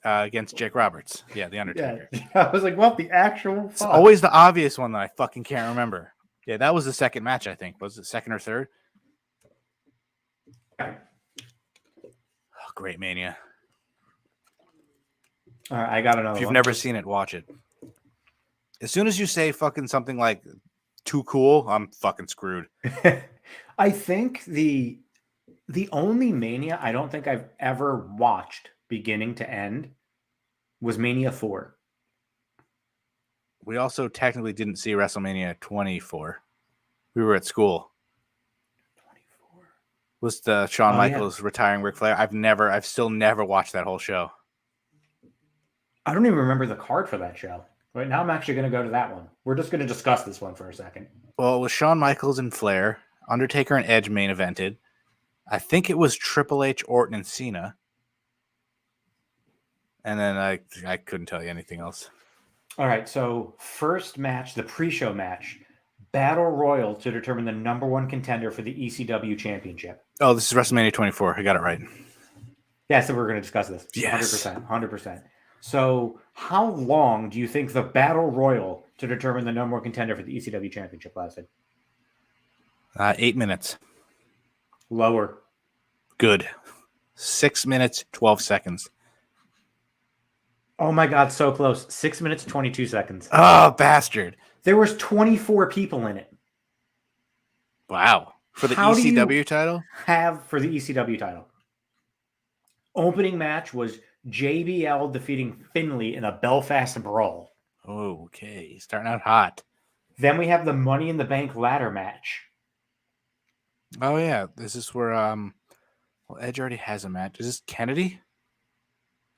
against Jake Roberts. Yeah, The Undertaker. Yeah. I was like, what the actual It's always the obvious one that I fucking can't remember. Yeah, that was the second match, I think. Was it second or third? Oh, great Mania. All right, I got another If you've one. never seen it, watch it. As soon as you say fucking something like too cool, I'm fucking screwed. I think the only Mania I don't think I've ever watched beginning to end was Mania 4. We also technically didn't see WrestleMania 24. We were at school. 24. Was the Shawn Michaels retiring Ric Flair? I've still never watched that whole show. I don't even remember the card for that show. Right now I'm actually going to go to that one. We're just going to discuss this one for a second. Well, it was Shawn Michaels and Flair. Undertaker and Edge main evented. I think it was Triple H, Orton, and Cena. And then I couldn't tell you anything else. All right, so first match, the pre-show match, Battle Royal to determine the number one contender for the ECW Championship. Oh, this is WrestleMania 24. I got it right. Yeah, so we're going to discuss this. Yes. 100%. So how long do you think the Battle Royal to determine the number one contender for the ECW Championship lasted? 8 minutes. Lower. Good. 6 minutes, 12 seconds. Oh my God, so close. 6 minutes, 22 seconds. Oh, bastard. There was 24 people in it. Wow. For the How do ECW you title? have for the ECW title. Opening match was JBL defeating Finlay in a Belfast brawl. Okay. Starting out hot. Then we have the Money in the Bank ladder match. Oh, yeah. This is where Edge already has a match. Is this Kennedy?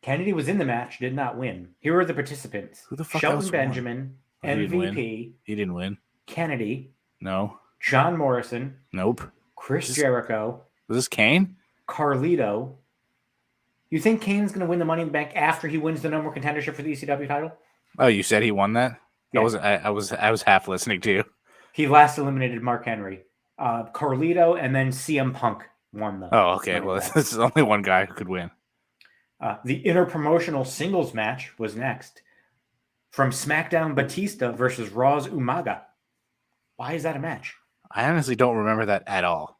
Kennedy was in the match, did not win. Here are the participants. Who the fuck Shelton else won? Benjamin, Oh, he didn't win. MVP, He didn't win. Kennedy, No. John Morrison, Nope. Chris Jericho, Was this Kane? Carlito. You think Kane's going to win the Money in the Bank after he wins the number one contendership for the ECW title? Oh, you said he won that? Yeah. I was half listening to you. He last eliminated Mark Henry. Carlito and then CM Punk won the. Oh, okay. Money in Well, the Bank. this is only one guy who could win. The interpromotional singles match was next. From SmackDown, Batista versus Raw's Umaga. Why is that a match? I honestly don't remember that at all.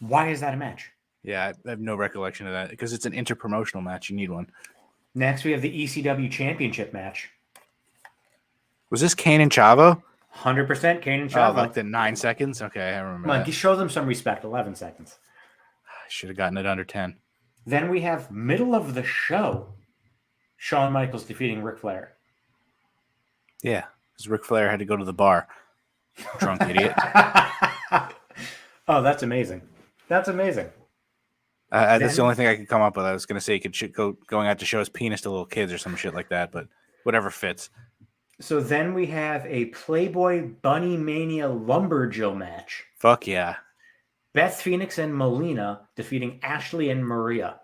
Why is that a match? Yeah, I have no recollection of that because it's an interpromotional match. You need one. Next, we have the ECW Championship match. Was this Kane and Chavo? 100% Kane and Oh, Chavo. like the 9 seconds? Okay, I remember Come on, that. show them some respect. 11 seconds. I should have gotten it under 10. Then we have middle of the show. Shawn Michaels defeating Ric Flair. Yeah, because Ric Flair had to go to the bar. Drunk idiot. Oh, that's amazing. That's amazing. That's the only thing I could come up with. I was going to say he could going out to show his penis to little kids or some shit like that, but whatever fits. So then we have a Playboy Bunny Mania Lumberjill match. Fuck yeah. Beth Phoenix and Melina defeating Ashley and Maria.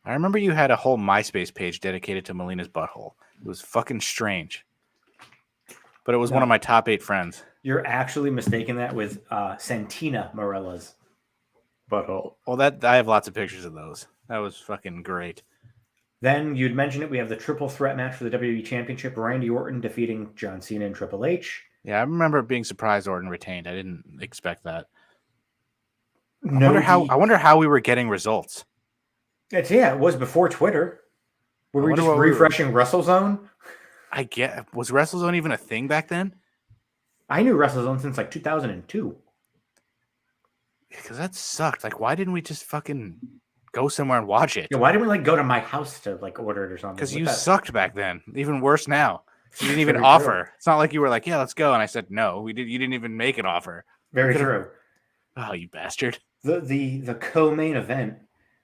I remember you had a whole MySpace page dedicated to Melina's butthole. It was fucking strange. But it was one of my top 8 friends. You're actually mistaking that with Santina Morella's butthole. Well, I have lots of pictures of those. That was fucking great. Then you'd mentioned it. We have the triple threat match for the WWE Championship. Randy Orton defeating John Cena and Triple H. Yeah, I remember being surprised Orton retained. I didn't expect that. I wonder how we were getting results. It was before Twitter. Were I we wonder just what we were- refreshing WrestleZone? Was WrestleZone even a thing back then? I knew WrestleZone since like 2002. Because that sucked. Like, why didn't we just fucking go somewhere and watch it? Yeah, why didn't we like go to my house to like order it or something? Because What you the- sucked back then. Even worse now. You didn't even Very offer. true. It's not like you were like, yeah, let's go. And I said, no, we did. You didn't even make an offer. Very could've- true. Oh, you bastard. The co-main event,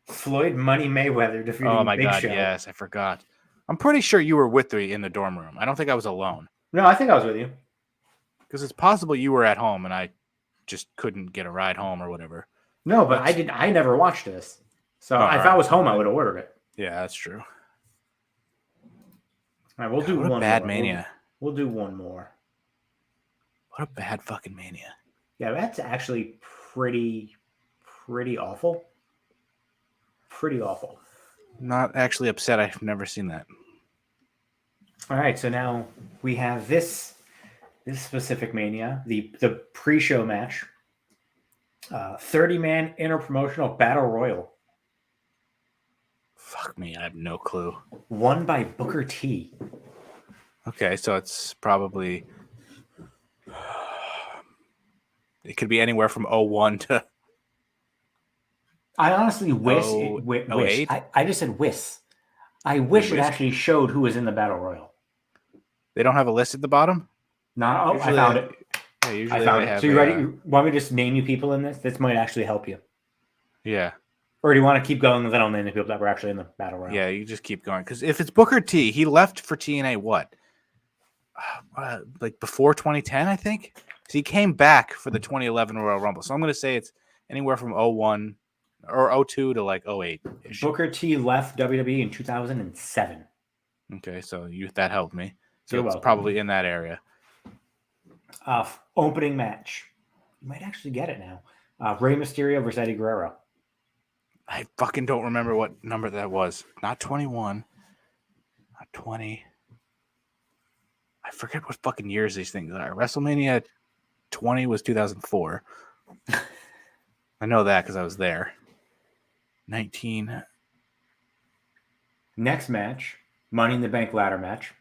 Floyd Money Mayweather defeating Oh my Big God. Show. Yes, I forgot. I'm pretty sure you were with me in the dorm room. I don't think I was alone. No, I think I was with you. Because it's possible you were at home and I just couldn't get a ride home or whatever. No, but I never watched this. So Oh, if alright. I was home, I would have ordered it. Yeah, that's true. All right, we'll do What one a bad more. mania. We'll do one more. What a bad fucking mania. Yeah, that's actually pretty awful. Pretty awful. Not actually upset. I've never seen that. All right, so now we have this specific mania, the pre-show match, 30-man interpromotional battle royal, Fuck me. I have no clue. won by Booker T. Okay, so it's probably. It could be anywhere from 01 to. I honestly wish Oh, wish. 08? I just said wish. I wish it wish? actually showed who was in the battle royal. They don't have a list at the bottom? Not. Oh, Usually I found it. Yeah, usually I found they it. have. So you ready? You want me to just name you people in this? This might actually help you. Yeah. Or do you want to keep going and then I'll name the people that were actually in the battle royal? Yeah, you just keep going. Because if it's Booker T, he left for TNA what? Like before 2010, I think? So he came back for the 2011 Royal Rumble. So I'm going to say it's anywhere from 01 or 02 to like 08. Booker T left WWE in 2007. Okay, so that helped me. So You're it's welcome. probably in that area. Opening match. You might actually get it now. Rey Mysterio versus Eddie Guerrero. I fucking don't remember what number that was. Not 21. Not 20. I forget what fucking years these things are. WrestleMania 20 was 2004. I know that because I was there. 19. Next match, Money in the Bank ladder match.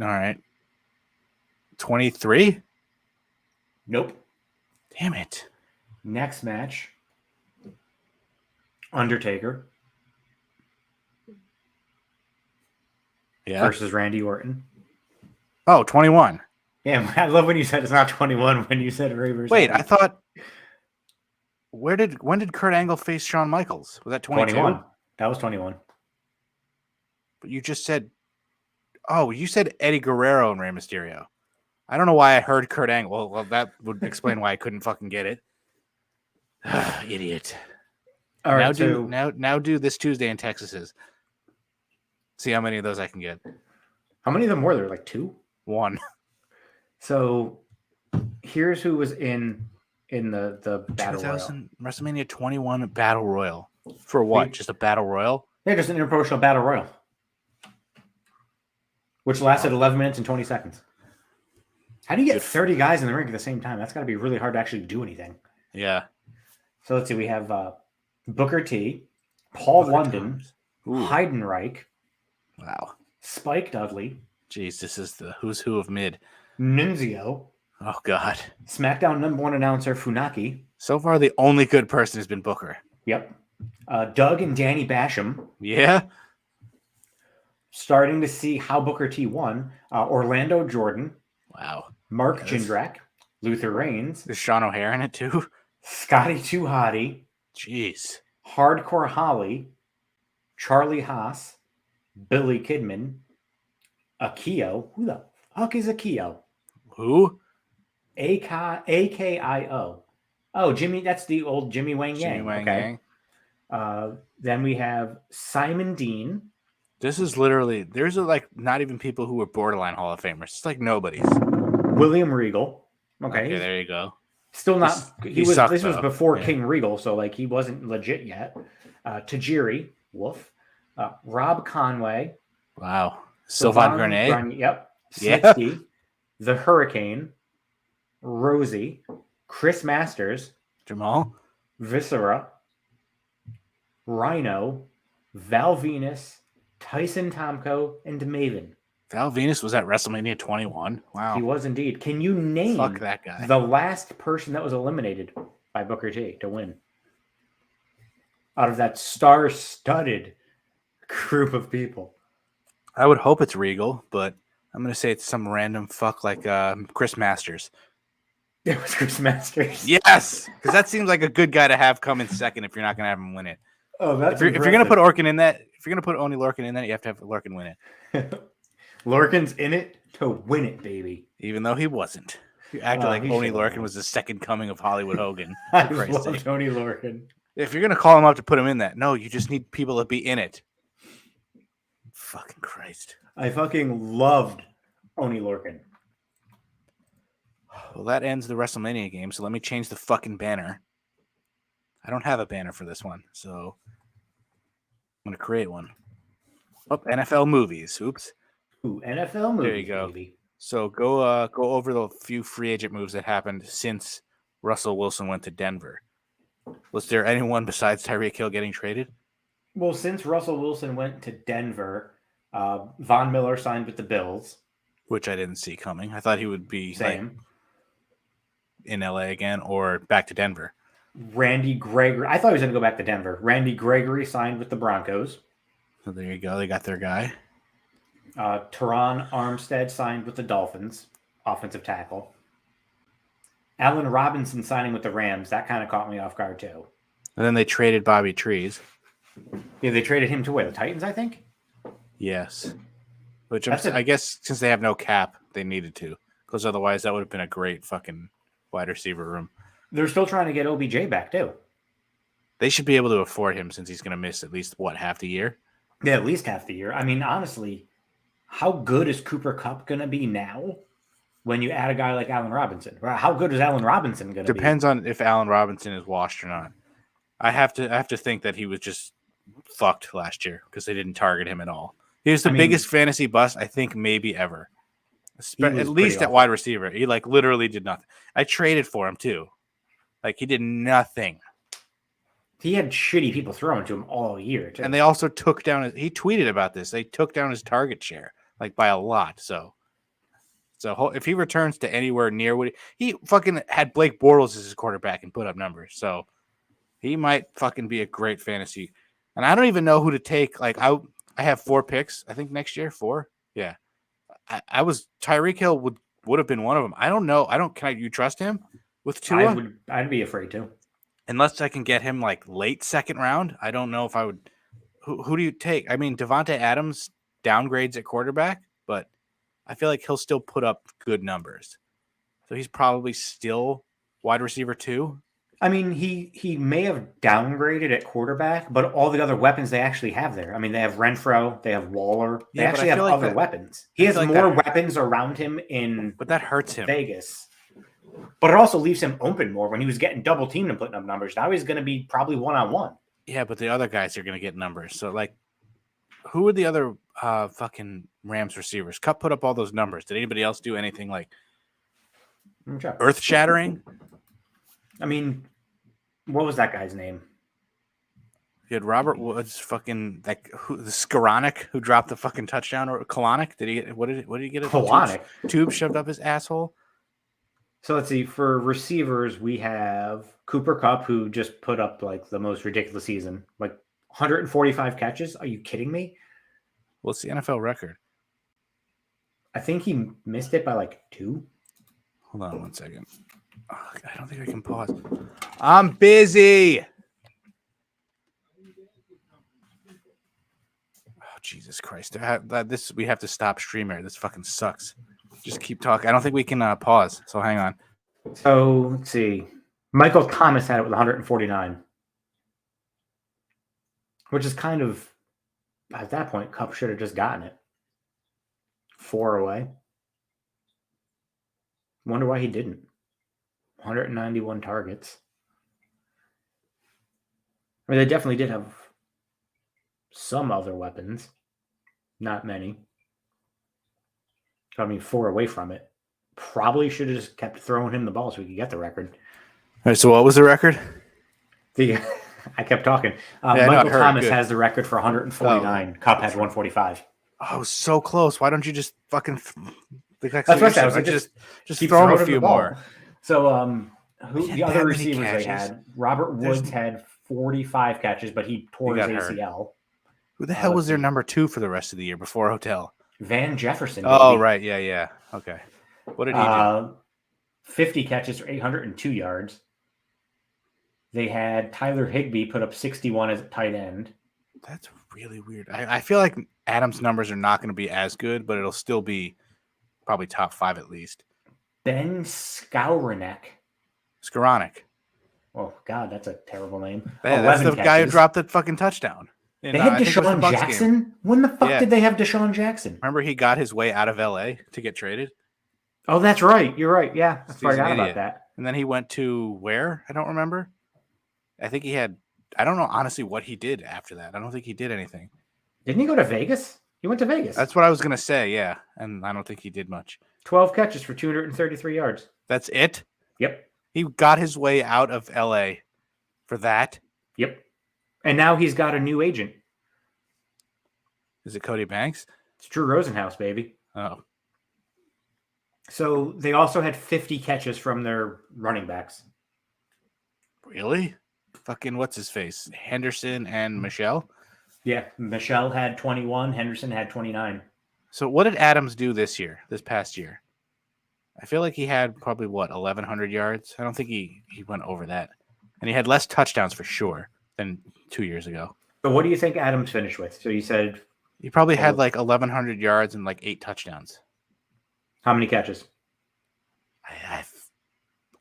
All right. 23? Nope. Damn it. Next match, Undertaker Yeah. versus Randy Orton. Oh, 21. Yeah, I love when you said it's not 21 when you said Ray versus Wait, Eddie. I thought. When did Kurt Angle face Shawn Michaels? Was that 22? 21. That was 21. But you just said. Oh, you said Eddie Guerrero and Rey Mysterio. I don't know why I heard Kurt Angle. Well, that would explain why I couldn't fucking get it. Idiot. All right, now do this Tuesday in Texas's. See how many of those I can get. how many of them were there? Like 2? 1. So here's who was in the battle royal. WrestleMania 21 Battle Royal. For what? Wait. Just a Battle Royal? Yeah, just an interpromotional battle royal, which lasted 11 minutes and 20 seconds. How do you get 30 guys in the ring at the same time? That's got to be really hard to actually do anything. Yeah. So let's see. We have Booker T, Paul London, Heidenreich, Wow. Spike Dudley, Jeez, this is the who's who of mid. Nunzio, Oh, God. SmackDown #1 announcer Funaki. So far, the only good person has been Booker. Yep. Doug and Danny Basham. Yeah? Starting to see how Booker T won. Orlando Jordan, Wow. Mark Yes. Jindrak, Luther Reigns, Is Sean O'Hare in it, too? Scotty Too Hottie, Jeez. Hardcore Holly, Charlie Haas, Billy Kidman, Akio. Who the fuck is Akio? Who? AKIO. Oh, Jimmy. That's the old Jimmy Wang Yang. Jimmy Wang Okay. Yang. Then we have Simon Dean, This is literally, there's like not even people who were borderline Hall of Famers. It's like nobody's. William Regal. Okay. There you go. Still not. He sucked, This was though. before Yeah. King Regal, so like he wasn't legit yet. Tajiri, Wolf, Rob Conway, Wow. Sylvain Grenade. Yep. Yeah. Snitsky, The Hurricane, Rosie, Chris Masters, Jamal. Viscera, Rhino, Val Venus, Tyson Tomko, and Maven. Val Venus was at WrestleMania 21. Wow. He was indeed. Can you name Fuck that guy. the last person that was eliminated by Booker T to win? Out of that star-studded group of people. I would hope it's Regal, but I'm going to say it's some random fuck like Chris Masters. It was Chris Masters. Yes, because that seems like a good guy to have come in second if you're not going to have him win it. Oh, that's if you're going to put Orkin in that, if you're going to put Oni Lorcan in that, you have to have Lorcan win it. Lorcan's in it to win it, baby. Even though he wasn't. You acted like Oni Lorcan was the second coming of Hollywood Hogan. I love Tony Lorcan. If you're going to call him up to put him in that, no, you just need people to be in it. Fucking Christ. I fucking loved Oni Lorcan. Well, that ends the WrestleMania game, so let me change the fucking banner. I don't have a banner for this one, so I'm going to create one. Oh, NFL movies. Oops. Ooh, NFL movies. There you go. Baby. So go over the few free agent moves that happened since Russell Wilson went to Denver. Was there anyone besides Tyreek Hill getting traded? Well, since Russell Wilson went to Denver, Von Miller signed with the Bills. Which I didn't see coming. I thought he would be Same. In LA again or back to Denver. Randy Gregory. I thought he was going to go back to Denver. Randy Gregory signed with the Broncos. So there you go. They got their guy. Teron Armstead signed with the Dolphins, offensive tackle. Allen Robinson signing with the Rams. That kind of caught me off guard, too. And then they traded Bobby Trees. Yeah, they traded him to where? The Titans, I think? Yes. Which I guess since they have no cap, they needed to. Because otherwise that would have been a great fucking wide receiver room. They're still trying to get OBJ back, too. They should be able to afford him since he's going to miss at least, half the year? Yeah, at least half the year. I mean, honestly, how good is Cooper Kupp going to be now when you add a guy like Allen Robinson? How good is Allen Robinson going to be? Depends on if Allen Robinson is washed or not. I have to think that he was just fucked last year because they didn't target him at all. He was the biggest fantasy bust, I think, maybe ever. At least at wide receiver. He literally did nothing. I traded for him too. He did nothing. He had shitty people throwing to him all year too. And they also took down he tweeted about this. They took down his target share by a lot. So if he returns to anywhere near what he fucking had Blake Bortles as his quarterback and put up numbers. So he might fucking be a great fantasy. And I don't even know who to take. I have 4 picks, I think next year. 4. Yeah. Tyreek Hill would have been one of them. I don't know. You trust him with Tua? I'd be afraid to. Unless I can get him late second round. I don't know if I would. Who do you take? I mean, Devontae Adams downgrades at quarterback, but I feel like he'll still put up good numbers. So he's probably still wide receiver 2. I mean, he may have downgraded at quarterback, but all the other weapons they actually have there. I mean, they have Renfro, they have Waller, they actually have other weapons. He has more weapons around him but that hurts him. Vegas. But it also leaves him open more when he was getting double teamed and putting up numbers. Now he's going to be probably one-on-one. Yeah, but the other guys are going to get numbers. So, who are the other fucking Rams receivers? Kupp put up all those numbers. Did anybody else do anything earth-shattering? I mean, what was that guy's name? You had Robert Woods, fucking the Skoranek who dropped the fucking touchdown, or Kalanick. What did he get? Kalanick tube shoved up his asshole. So let's see. For receivers, we have Cooper Kupp, who just put up the most ridiculous season, 145 catches. Are you kidding me? What's the NFL record? I think he missed it by 2. Hold on 1 second. Oh, I don't think I can pause. I'm busy. Oh, Jesus Christ. We have to stop streamer. This fucking sucks. Just keep talking. I don't think we can pause. So hang on. So let's see. Michael Thomas had it with 149, which is kind of, at that point, Kupp should have just gotten it. 4 away. Wonder why he didn't. 191 targets. I mean, they definitely did have some other weapons. Not many. I mean, 4 away from it. Probably should have just kept throwing him the ball so we could get the record. All right, so what was the record? The I kept talking. Yeah, I know, I Michael heard. Thomas Good. has the record for 149. Cup had 145. Oh, so close. Why don't you just fucking That's what I said. I was like, just keep throw him a throwing him few the ball. more. So, who He had the other that many receivers they catches? had? Robert Woods had 45 catches, but he tore his got hurt. ACL. Who the hell let's was their see. number 2 for the rest of the year before Hotel? Van Jefferson, baby. Oh, right. Yeah. Okay. What did he do? 50 catches for 802 yards. They had Tyler Higbee put up 61 as a tight end. That's really weird. I feel like Adams' numbers are not going to be as good, but it'll still be probably top 5 at least. Ben Skowronek. Skowronek. Oh, God, that's a terrible name. Yeah, that's the guy who dropped the fucking touchdown. They had Deshaun Jackson. Game. When the fuck did they have Deshaun Jackson? Remember he got his way out of LA to get traded? Oh, that's right. You're right. Yeah, I forgot about that. And then he went to where? I don't remember. I think he had, I don't know honestly what he did after that. I don't think he did anything. Didn't he go to Vegas? He went to Vegas. That's what I was going to say, yeah. And I don't think he did much. 12 catches for 233 yards. That's it? Yep. He got his way out of LA for that? Yep. And now he's got a new agent. Is it Cody Banks? It's Drew Rosenhaus, baby. Oh. So they also had 50 catches from their running backs. Really? Fucking what's his face? Henderson and Michelle? Yeah. Michelle had 21. Henderson had 29. So what did Adams do this past year? I feel like he had probably, 1,100 yards? I don't think he went over that. And he had less touchdowns for sure than 2 years ago. But what do you think Adams finished with? So you said... He probably had like 1,100 yards and like 8 touchdowns. How many catches?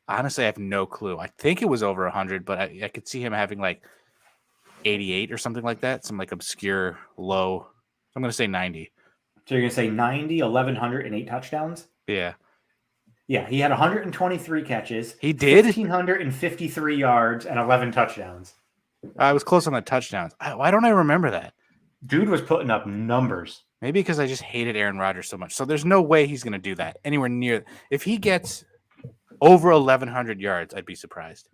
Honestly, I have no clue. I think it was over 100, but I could see him having like 88 or something like that. Some like obscure low. I'm going to say 90. So you're going to say 90, 1,100, and 8 touchdowns? Yeah. Yeah, he had 123 catches. He did? 1,553 yards and 11 touchdowns. I was close on the touchdowns. Why don't I remember that? Dude was putting up numbers. Maybe because I just hated Aaron Rodgers so much. So there's no way he's going to do that anywhere near. If he gets over 1,100 yards, I'd be surprised.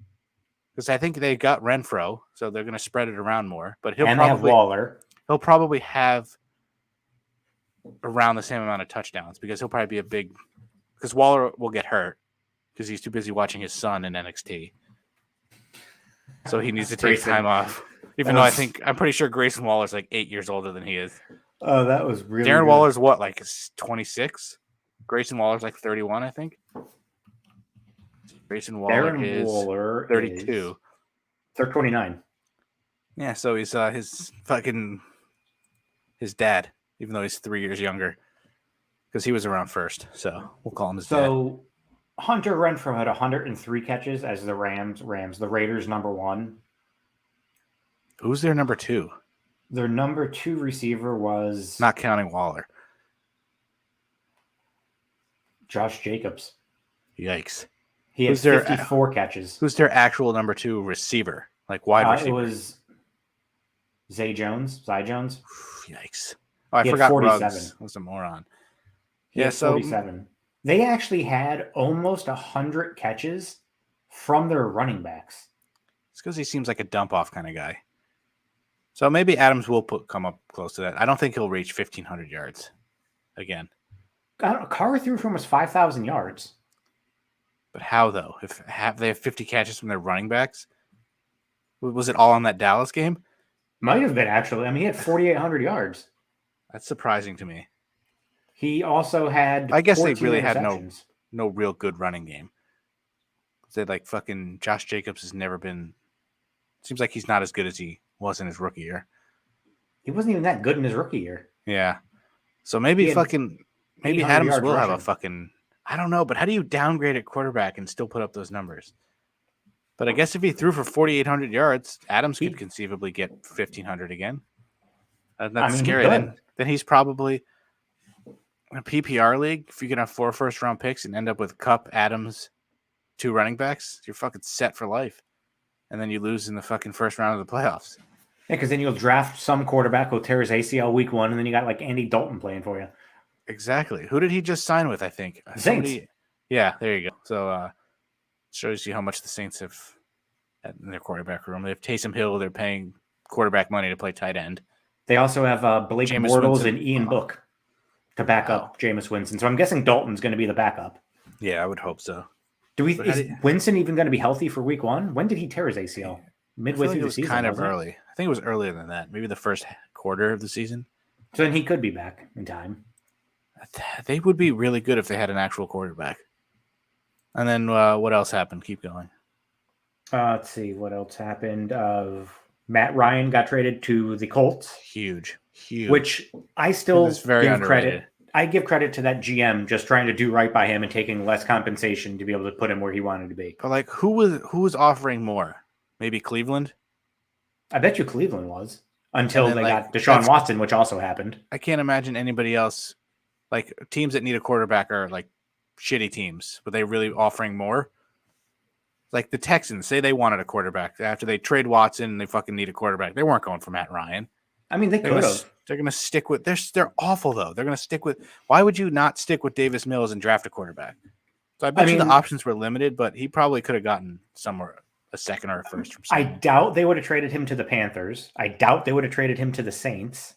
Because I think they got Renfro, so they're going to spread it around more. But they have Waller. He'll probably have around the same amount of touchdowns because he'll probably be a big. Because Waller will get hurt because he's too busy watching his son in NXT. So he needs to take time off. Even though I'm pretty sure Grayson Waller's like 8 years older than he is. Oh, that was really Darren good. Waller's what, like 26? Grayson Waller's like 31, I think. Grayson Waller is 32. They're 29. Yeah, so he's his dad, even though he's 3 years younger. Because he was around first, so we'll call him his dad. So Hunter Renfro had 103 catches as the Rams. The Raiders number 1. Who's their number 2? Their number 2 receiver was... Not counting Waller. Josh Jacobs. Yikes. He had 54 catches. Who's their actual number 2 receiver? Like wide receiver? It was Zay Jones. Yikes. Oh, I forgot Ruggs was a moron. He had 47. They actually had almost 100 catches from their running backs. It's because he seems like a dump-off kind of guy. So maybe Adams will come up close to that. I don't think he'll reach 1,500 yards again. Carr threw for almost 5,000 yards. But how, though? If they have 50 catches from their running backs? Was it all on that Dallas game? Might have been, actually. I mean, he had 4,800 yards. That's surprising to me. He also had I guess they really had no real good running game. They like fucking Josh Jacobs has never been... Seems like he's not as good as he was in his rookie year. He wasn't even that good in his rookie year. Yeah. So maybe Adams will have a fucking... I don't know, but how do you downgrade at quarterback and still put up those numbers? But I guess if he threw for 4,800 yards, Adams could conceivably get 1,500 again. That's scary. Then he's probably in a PPR league. If you can have 4 first-round picks and end up with Kupp, Adams, 2 running backs, you're fucking set for life. And then you lose in the fucking first round of the playoffs. Yeah, because then you'll draft some quarterback who'll tear his ACL week 1, and then you got like Andy Dalton playing for you. Exactly. Who did he just sign with, I think? Saints. Yeah, there you go. So shows you how much the Saints have in their quarterback room. They have Taysom Hill. They're paying quarterback money to play tight end. They also have Blake Jameis Bortles Winston. and Ian Book to back up Jameis Winston. So I'm guessing Dalton's going to be the backup. Yeah, I would hope so. Is Winston even going to be healthy for week 1? When did he tear his ACL? Midway through the season, kind of early. I think it was earlier than that. Maybe the first quarter of the season. So then he could be back in time. They would be really good if they had an actual quarterback. And then what else happened? Keep going. Let's see what else happened. Matt Ryan got traded to the Colts. Huge. Which I still give underrated credit. I give credit to that GM just trying to do right by him and taking less compensation to be able to put him where he wanted to be. But like, who was offering more? Maybe Cleveland. I bet you Cleveland was until they got Deshaun Watson, which also happened. I can't imagine anybody else. Like teams that need a quarterback are like shitty teams, but they really offering more. Like the Texans, say they wanted a quarterback after they trade Watson and they fucking need a quarterback. They weren't going for Matt Ryan. I mean, they could have. They're going to stick with. They're awful though. They're going to stick with. Why would you not stick with Davis Mills and draft a quarterback? So I bet you the options were limited, but he probably could have gotten somewhere a second or a first from someone. I doubt they would have traded him to the Panthers. I doubt they would have traded him to the Saints.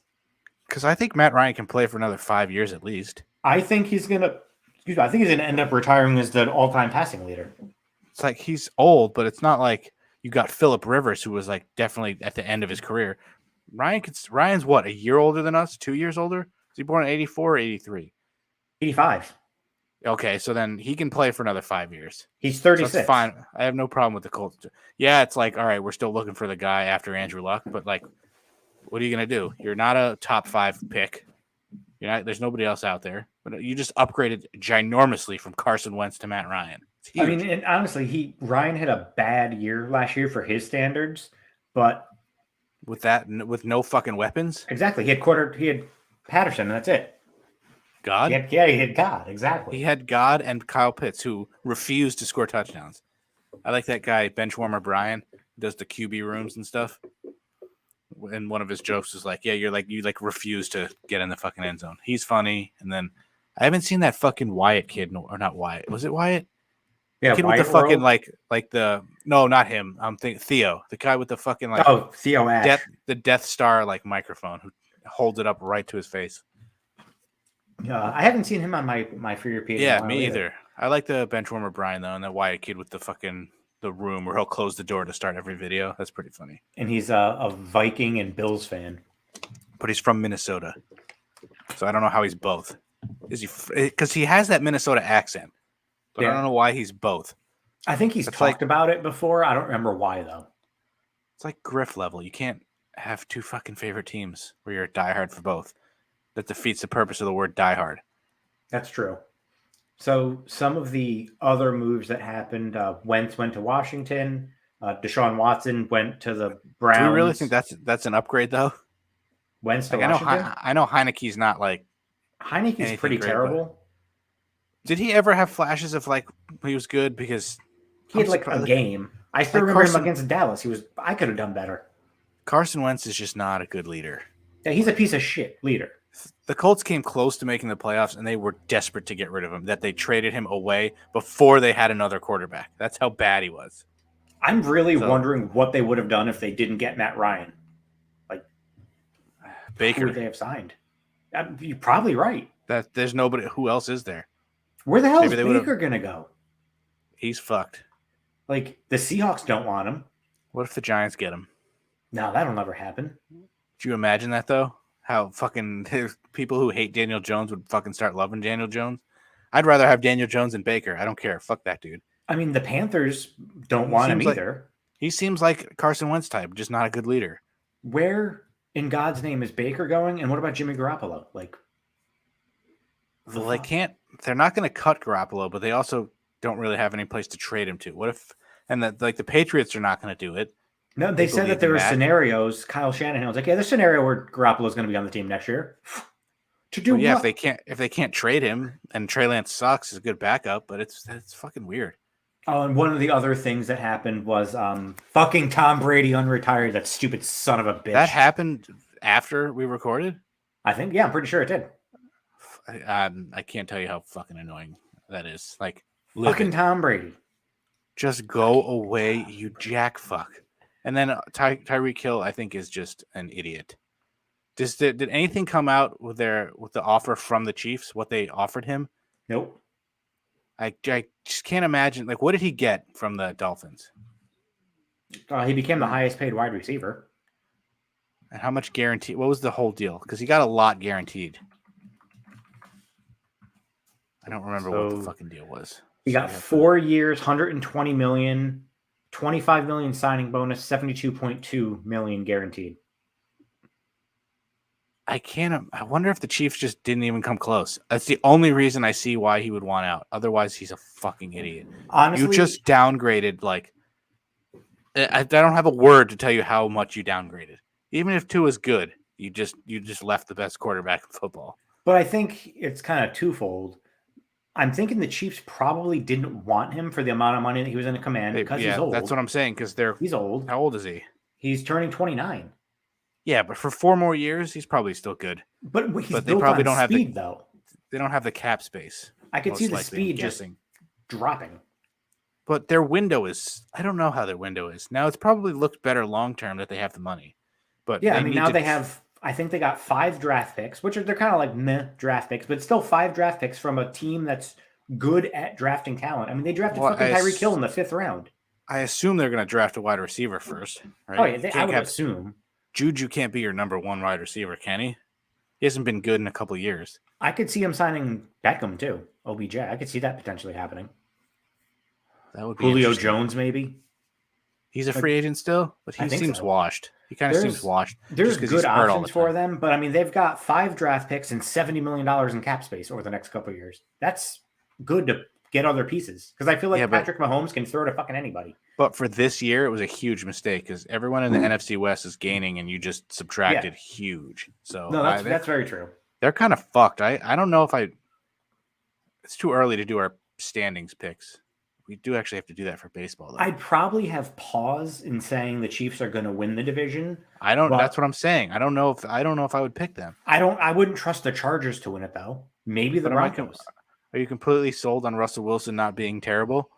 Because I think Matt Ryan can play for another 5 years at least. I think he's gonna end up retiring as the all-time passing leader. It's like he's old, but it's not like you got Phillip Rivers, who was like definitely at the end of his career. Ryan's what, a year older than us? 2 years older? Is he born in 84 or 83? 85. Okay, so then he can play for another 5 years. He's 36. So that's fine. I have no problem with the Colts. Yeah, it's like, all right, we're still looking for the guy after Andrew Luck, but like, what are you gonna do? You're not a top 5 pick. You're not. There's nobody else out there. But you just upgraded ginormously from Carson Wentz to Matt Ryan. It's huge. I mean, and honestly, Ryan had a bad year last year for his standards, but with no fucking weapons. Exactly. He had Patterson, and that's it. God? He had God, exactly. He had God and Kyle Pitts, who refused to score touchdowns. I like that guy, Benchwarmer Brian, who does the QB rooms and stuff. And one of his jokes is like, yeah, you refuse to get in the fucking end zone. He's funny. And then I haven't seen that fucking Wyatt kid, or not Wyatt. Was it Wyatt? Yeah, the kid Wyatt with the fucking no, not him. I'm thinking Theo, the guy with the fucking Theo Ash, the Death Star microphone, who holds it up right to his face. I haven't seen him on my For Your page. Yeah, me either. I like the Benchwarmer Brian though, and that Wyatt kid with the room where he'll close the door to start every video. That's pretty funny. And he's a Viking and Bills fan, but he's from Minnesota, so I don't know how he's both. Is he? Because he has that Minnesota accent, but I don't know why he's both. I think he's talked about it before. I don't remember why though. It's like Griff level. You can't have two fucking favorite teams where you're a diehard for both. That defeats the purpose of the word diehard. That's true. So some of the other moves that happened, Wentz went to Washington. Deshaun Watson went to the Browns. Do you really think that's an upgrade though? Wentz to Washington? I know Heineke's not like Heineke's pretty terrible. Did he ever have flashes of like he was good? Because he had a game. I still remember him against Dallas. I could have done better. Carson Wentz is just not a good leader. Yeah, he's a piece of shit leader. The Colts came close to making the playoffs, and they were desperate to get rid of him. That they traded him away before they had another quarterback. That's how bad he was. I'm really wondering what they would have done if they didn't get Matt Ryan. Like Baker, who would they have signed? You're probably right. That there's nobody. Who else is there? Where the hell is Baker gonna go? He's fucked. Like the Seahawks don't want him. What if the Giants get him? No, that'll never happen. Do you imagine that though? How fucking people who hate Daniel Jones would fucking start loving Daniel Jones. I'd rather have Daniel Jones than Baker. I don't care. Fuck that dude. I mean, the Panthers don't want him either. He seems like Carson Wentz type, just not a good leader. Where in God's name is Baker going? And what about Jimmy Garoppolo? They can't. They're not going to cut Garoppolo, but they also don't really have any place to trade him to. What if? And that the Patriots are not going to do it. No, they said that there were scenarios. Kyle Shanahan was like, "Yeah, there's a scenario where Garoppolo is going to be on the team next year." To do if they can't trade him, and Trey Lance sucks, is a good backup, but it's fucking weird. Oh, and one of the other things that happened was fucking Tom Brady unretired. That stupid son of a bitch. That happened after we recorded? I think, yeah, I'm pretty sure it did. I can't tell you how fucking annoying that is. Like fucking Tom Brady. Just go away, you jack fuck. And then Tyreek Hill, I think, is just an idiot. Did anything come out with the offer from the Chiefs? What they offered him? Nope. I just can't imagine. Like, what did he get from the Dolphins? He became the highest paid wide receiver. And how much guaranteed? What was the whole deal? Because he got a lot guaranteed. I don't remember what the fucking deal was. He got 4 years, $120 million, $25 million signing bonus, $72.2 million guaranteed. I wonder if the Chiefs just didn't even come close. That's the only reason I see why he would want out. Otherwise, he's a fucking idiot. Honestly, you just downgraded. Like, I don't have a word to tell you how much you downgraded. Even if Tua is good, you just left the best quarterback in football. But I think it's kind of twofold. I'm thinking the Chiefs probably didn't want him for the amount of money that he was going to command because he's old. That's what I'm saying. Because he's old. How old is he? He's turning 29. Yeah, but for 4 more years, he's probably still good. But they probably don't have speed, though. They don't have the cap space. I could see the speed just dropping. But their window is, I don't know how their window is. Now, it's probably looked better long-term that they have the money. But yeah, I mean, now they have, I think they got 5 draft picks, which they're kind of like meh draft picks, but still 5 draft picks from a team that's good at drafting talent. I mean, they drafted fucking Tyreek Hill in the 5th round. I assume they're going to draft a wide receiver first, right? Oh, yeah, I would assume. Juju can't be your number 1 wide receiver, can he? He hasn't been good in a couple of years. I could see him signing Beckham, too. OBJ. I could see that potentially happening. That would be Julio Jones, maybe. He's a free agent still, but he seems washed. He kind of seems washed. There's good options for them, but I mean, they've got 5 draft picks and $70 million in cap space over the next couple of years. That's good to get other pieces because I feel like Patrick Mahomes can throw to fucking anybody. But for this year, it was a huge mistake because everyone in the NFC West is gaining, and you just subtracted huge. So no, that's very true. They're kind of fucked. I don't know if it's too early to do our standings picks. We do actually have to do that for baseball, though. I'd probably have pause in saying the Chiefs are going to win the division. That's what I'm saying. I don't know if I would pick them. I wouldn't trust the Chargers to win it though. Maybe the Broncos. Are you completely sold on Russell Wilson not being terrible?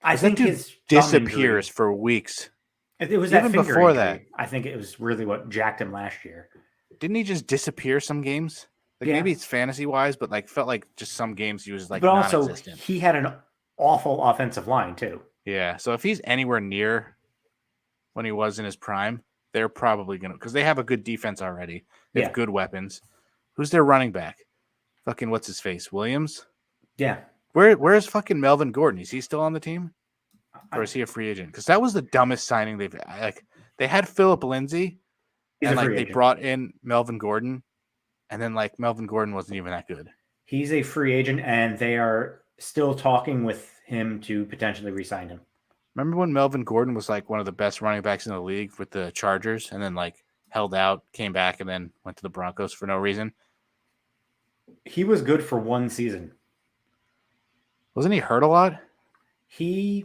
I think his disappears for weeks. It was even that before that. I think it was really what jacked him last year. Didn't he just disappear some games? Maybe it's fantasy wise, but felt like just some games he was But also he had an awful offensive line too. Yeah, so if he's anywhere near when he was in his prime, they're probably gonna because they have a good defense already. They have good weapons. Who's their running back? Fucking what's his face? Williams? Yeah. Where's fucking Melvin Gordon? Is he still on the team? Or is he a free agent? Because that was the dumbest signing they've they had Phillip Lindsay and they brought in Melvin Gordon, and then Melvin Gordon wasn't even that good. He's a free agent, and they are still talking with him to potentially re-sign him. Remember when Melvin Gordon was one of the best running backs in the league with the Chargers, and then held out, came back, and then went to the Broncos for no reason? He was good for 1 season. Wasn't he hurt a lot? He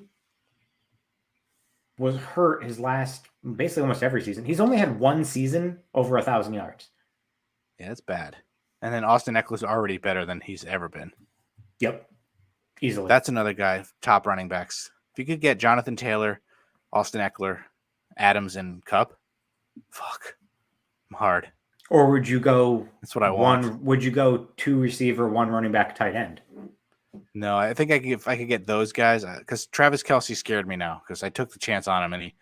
was hurt his last, basically almost every season. He's only had 1 season over 1,000 yards. Yeah, that's bad. And then Austin Eckler's already better than he's ever been. Yep. Easily. That's another guy, top running backs. If you could get Jonathan Taylor, Austin Eckler, Adams, and Kupp, fuck. I'm hard. Or would you go That's what I want. Would you go 2 receiver, 1 running back, tight end? No, I think if I could get those guys, because Travis Kelce scared me now because I took the chance on him and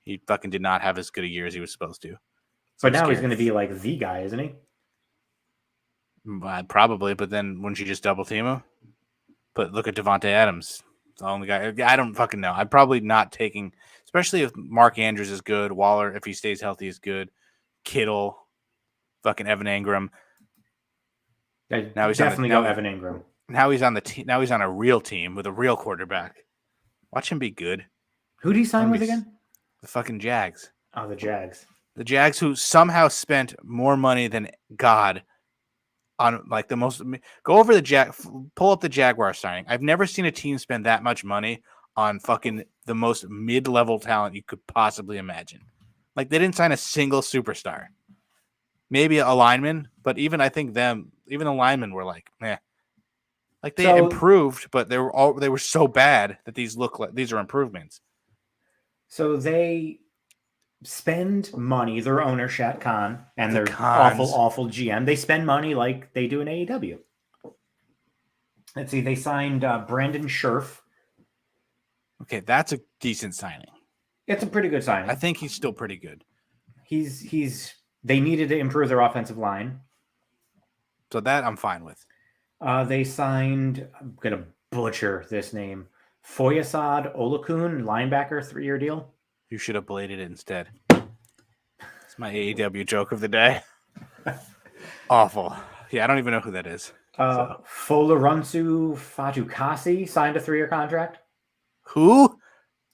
he fucking did not have as good a year as he was supposed to. So but now he's going to be the guy, isn't he? Probably, but then wouldn't you just double team him? But look at Devontae Adams, the only guy. I don't fucking know. I'm probably not taking, especially if Mark Andrews is good, Waller if he stays healthy is good, Kittle, fucking Evan Ingram. Now he's definitely go Evan Ingram. Now he's on the team. Now he's on a real team with a real quarterback. Watch him be good. Who did he sign with again? The fucking Jags. Oh, the Jags. The Jags, who somehow spent more money than God on the most. Go over pull up the Jaguar signing. I've never seen a team spend that much money on fucking the most mid-level talent you could possibly imagine. They didn't sign a single superstar. Maybe a lineman, but even I think even the linemen were meh. Like they improved, but they were so bad that these look like these are improvements. So they spend money, their owner, Shat Khan, and their Khans. awful GM, they spend money like they do in AEW. Let's see, they signed Brandon Scherf. Okay, that's a decent signing. It's a pretty good signing. I think he's still pretty good. They needed to improve their offensive line. So that I'm fine with. They signed, I'm going to butcher this name, Foyesade Olakun, linebacker, 3-year deal. You should have bladed it instead. It's my AEW joke of the day. Awful. Yeah, I don't even know who that is. Folorunsu Fatukasi signed a 3-year contract. Who?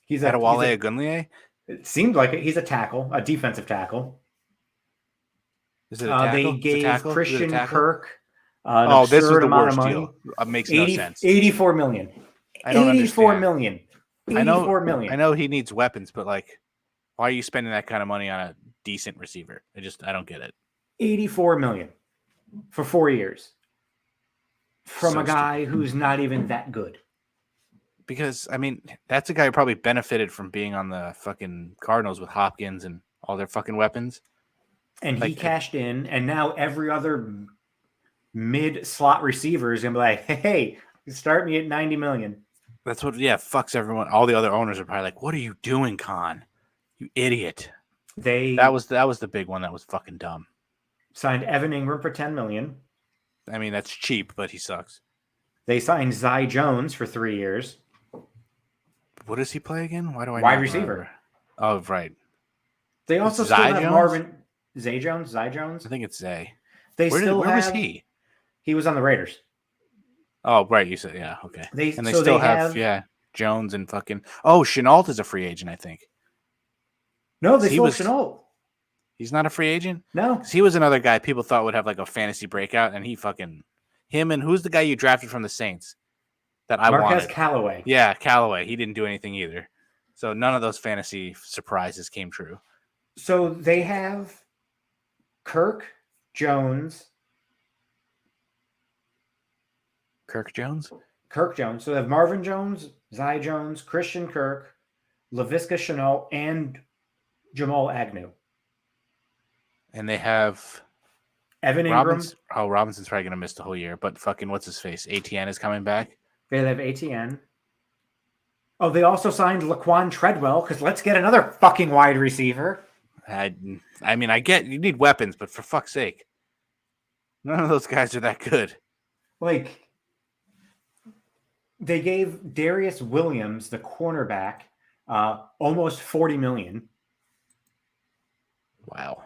He's Adewale Agunlie? It seemed like it. He's a tackle, a defensive tackle. Is it a tackle? They gave Christian Kirk this is the worst deal. It makes no sense. $84 million. I don't understand. $84 million. I know he needs weapons, but like, why are you spending that kind of money on a decent receiver? I don't get it. $84 million for 4 years from a guy who's not even that good. Because, I mean, that's a guy who probably benefited from being on the fucking Cardinals with Hopkins and all their fucking weapons. And he cashed in, and now every other mid-slot receiver is going to be like, hey, start me at $90 million. That's what, fucks everyone. All the other owners are probably like, what are you doing, Khan? You idiot. That was the big one that was fucking dumb. Signed Evan Ingram for $10 million. I mean, that's cheap, but he sucks. They signed Zay Jones for 3 years. What does he play again? Why do I wide receiver? Remember? Oh, right. They also still have Marvin Zay Jones. I think it's Zay. Where was he? He was on the Raiders. Oh, right. You said okay. They so still have Jones and fucking Chenault is a free agent, I think. No, they still have Chenault. He's not a free agent? No. He was another guy people thought would have like a fantasy breakout, and him and who's the guy you drafted from the Saints that I wanted? Marquez Callaway. Yeah, Callaway. He didn't do anything either. So none of those fantasy surprises came true. So they have Kirk Jones. So they have Marvin Jones, Zay Jones, Christian Kirk, Laviska Shenault, and Jamal Agnew. And they have Evan Ingram. Robinson's probably going to miss the whole year, but fucking what's his face? ATN is coming back. They have ATN. Oh, they also signed Laquan Treadwell because let's get another fucking wide receiver. I mean, I get you need weapons, but for fuck's sake, none of those guys are that good. Like, they gave Darius Williams, the cornerback, almost $40 million. Wow.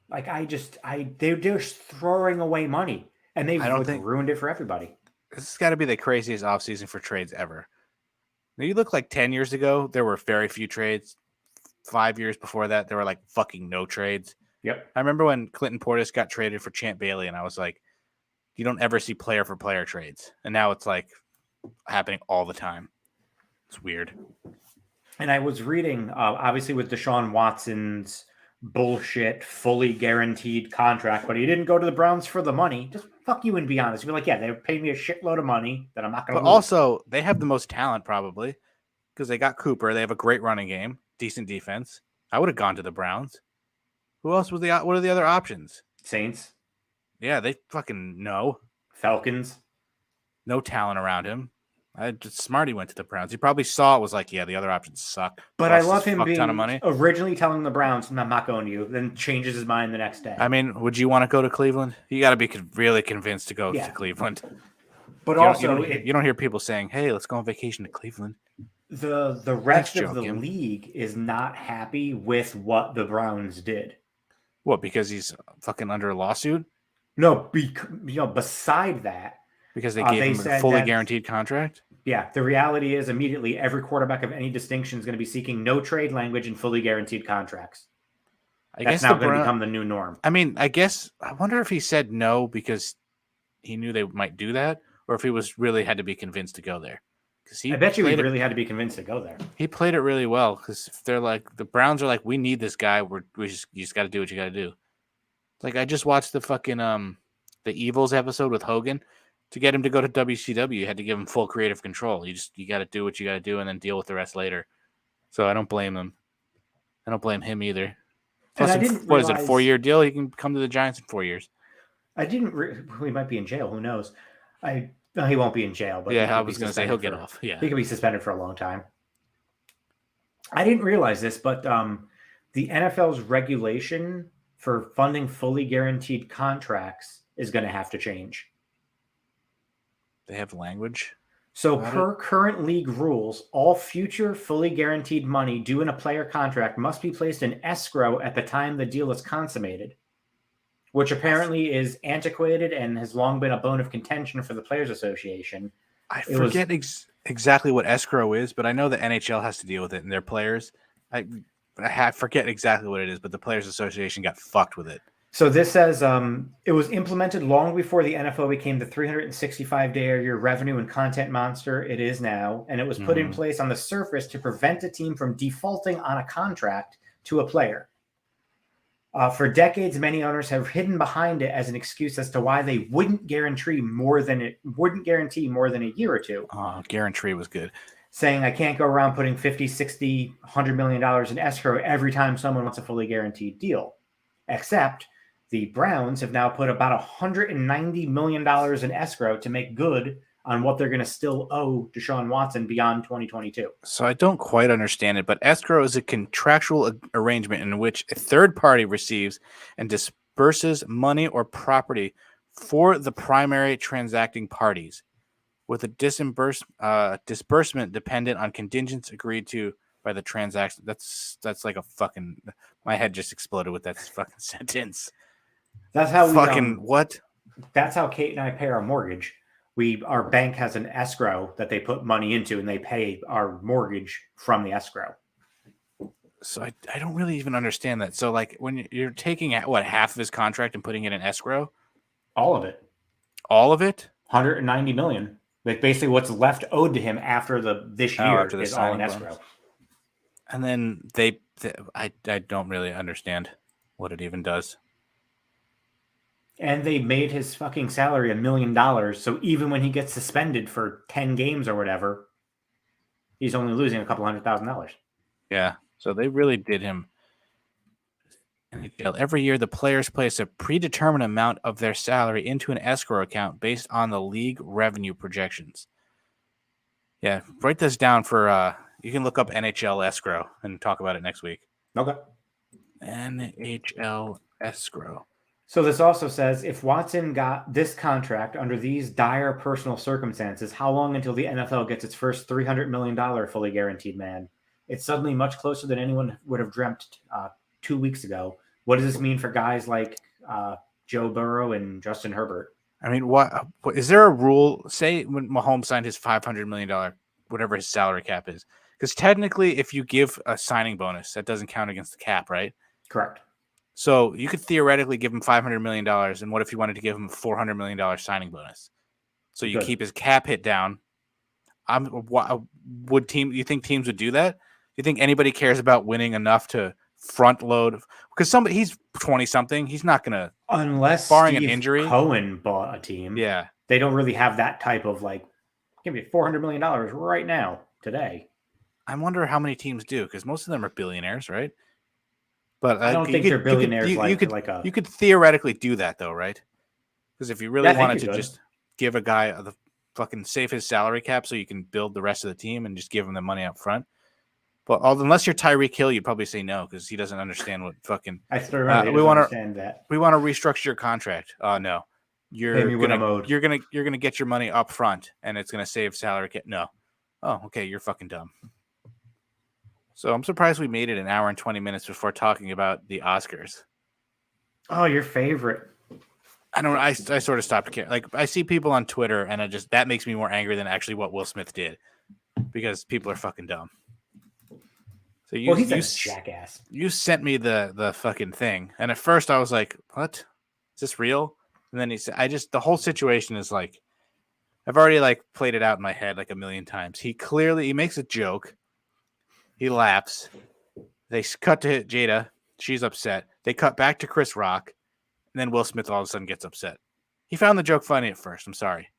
Like, they're just throwing away money, and they've ruined it for everybody. This has got to be the craziest offseason for trades ever. Now, you look like 10 years ago, there were very few trades. 5 years before that, there were like fucking no trades. Yep. I remember when Clinton Portis got traded for Champ Bailey, and I was like, you don't ever see player for player trades. And now it's like happening all the time. It's weird. And I was reading, obviously, with Deshaun Watson's bullshit, fully guaranteed contract, but he didn't go to the Browns for the money. Just fuck you and be honest. You'd be like, yeah, they paid me a shitload of money that I'm not going to lose. But also, they have the most talent probably because they got Cooper. They have a great running game, decent defense. I would have gone to the Browns. Who else was what are the other options? Saints. Yeah, they fucking know. Falcons. No talent around him. Smarty went to the Browns. He probably saw it, was like, yeah, the other options suck. But I love him being originally telling the Browns, I'm not going to you, then changes his mind the next day. I mean, would you want to go to Cleveland? You got to be really convinced to go to Cleveland. But you don't hear people saying, hey, let's go on vacation to Cleveland. The rest of the league is not happy with what the Browns did. What, because he's fucking under a lawsuit? No, beside that. Because they gave him a fully guaranteed contract? Yeah, the reality is immediately every quarterback of any distinction is going to be seeking no trade language and fully guaranteed contracts. That's now going to become the new norm. I mean, I wonder if he said no because he knew they might do that, or if he really had to be convinced to go there. I bet you he really had to be convinced to go there. He played it really well because if they're like, the Browns are like, we need this guy. You just got to do what you got to do. Like, I just watched the fucking the Evils episode with Hogan. To get him to go to WCW, you had to give him full creative control. You got to do what you got to do and then deal with the rest later. So I don't blame him. I don't blame him either. And Plus, I didn't what is it, a realize 4-year deal? He can come to the Giants in 4 years. he might be in jail. Who knows? No, he won't be in jail, but Yeah, I was going to say he'll get off. Yeah, he could be suspended for a long time. I didn't realize this, but the NFL's regulation for funding fully guaranteed contracts is going to have to change. they have language. So per current league rules, all future fully guaranteed money due in a player contract must be placed in escrow at the time the deal is consummated, which apparently is antiquated and has long been a bone of contention for the Players Association. I forget exactly what escrow is, but I know the NHL has to deal with it and their players. I forget exactly what it is, but the Players Association got fucked with it. So this says it was implemented long before the NFL became the 365-day-a-year revenue and content monster it is now, and it was put in place on the surface to prevent a team from defaulting on a contract to a player. For decades, many owners have hidden behind it as an excuse as to why they wouldn't guarantee more than a year or two. Guarantee was good. Saying I can't go around putting 50, 60, $100 million in escrow every time someone wants a fully guaranteed deal. Except the Browns have now put about $190 million in escrow to make good on what they're going to still owe Deshaun Watson beyond 2022. So I don't quite understand it, but escrow is a contractual arrangement in which a third party receives and disburses money or property for the primary transacting parties, with a disbursement dependent on conditions agreed to by the transaction. That's like a fucking. My head just exploded with that fucking sentence. That's how what? That's how Kate and I pay our mortgage. Our bank has an escrow that they put money into, and they pay our mortgage from the escrow. So I don't really even understand that. So like when you're taking half of his contract and putting it in escrow, all of it, $190 million. Like basically what's left owed to him after this year is all in escrow. Bonus. And then I don't really understand what it even does. And they made his fucking salary $1 million. So even when he gets suspended for 10 games or whatever, he's only losing a couple $100,000. Yeah. So they really did him. Every year, the players place a predetermined amount of their salary into an escrow account based on the league revenue projections. Yeah. Write this down for, you can look up NHL Escrow and talk about it next week. Okay. NHL Escrow. So this also says, if Watson got this contract under these dire personal circumstances, how long until the NFL gets its first $300 million fully guaranteed man? It's suddenly much closer than anyone would have dreamt 2 weeks ago. What does this mean for guys like Joe Burrow and Justin Herbert? I mean, what is there a rule? Say when Mahomes signed his $500 million, whatever his salary cap is, because technically, if you give a signing bonus, that doesn't count against the cap, right? Correct. So you could theoretically give him $500 million, and what if you wanted to give him a $400 million signing bonus? So you keep his cap hit down. You think teams would do that? Do you think anybody cares about winning enough to front load? Because he's 20-something. He's not going to, unless barring Steve an injury. Cohen bought a team. Yeah. They don't really have that type of give me $400 million right now, today. I wonder how many teams do, because most of them are billionaires, right? But I don't think they're billionaires. You could theoretically do that, though, right? Because if you really wanted to just give a guy the fucking save his salary cap so you can build the rest of the team and just give him the money up front. But unless you're Tyreek Hill, you'd probably say no because he doesn't understand what fucking. I still remember we want to understand that. We want to restructure your contract. No, you're gonna get your money up front and it's gonna save salary cap. No, oh okay, you're fucking dumb. So I'm surprised we made it an hour and 20 minutes before talking about the Oscars. Oh, your favorite. I sort of stopped caring. Like I see people on Twitter and that makes me more angry than actually what Will Smith did because people are fucking dumb. So he's a jackass. You sent me the fucking thing. And at first I was like, what? Is this real? And then he said, the whole situation is like, I've already played it out in my head like a million times. He makes a joke. He laughs. They cut to Jada. She's upset. They cut back to Chris Rock. And then Will Smith all of a sudden gets upset. He found the joke funny at first. I'm sorry.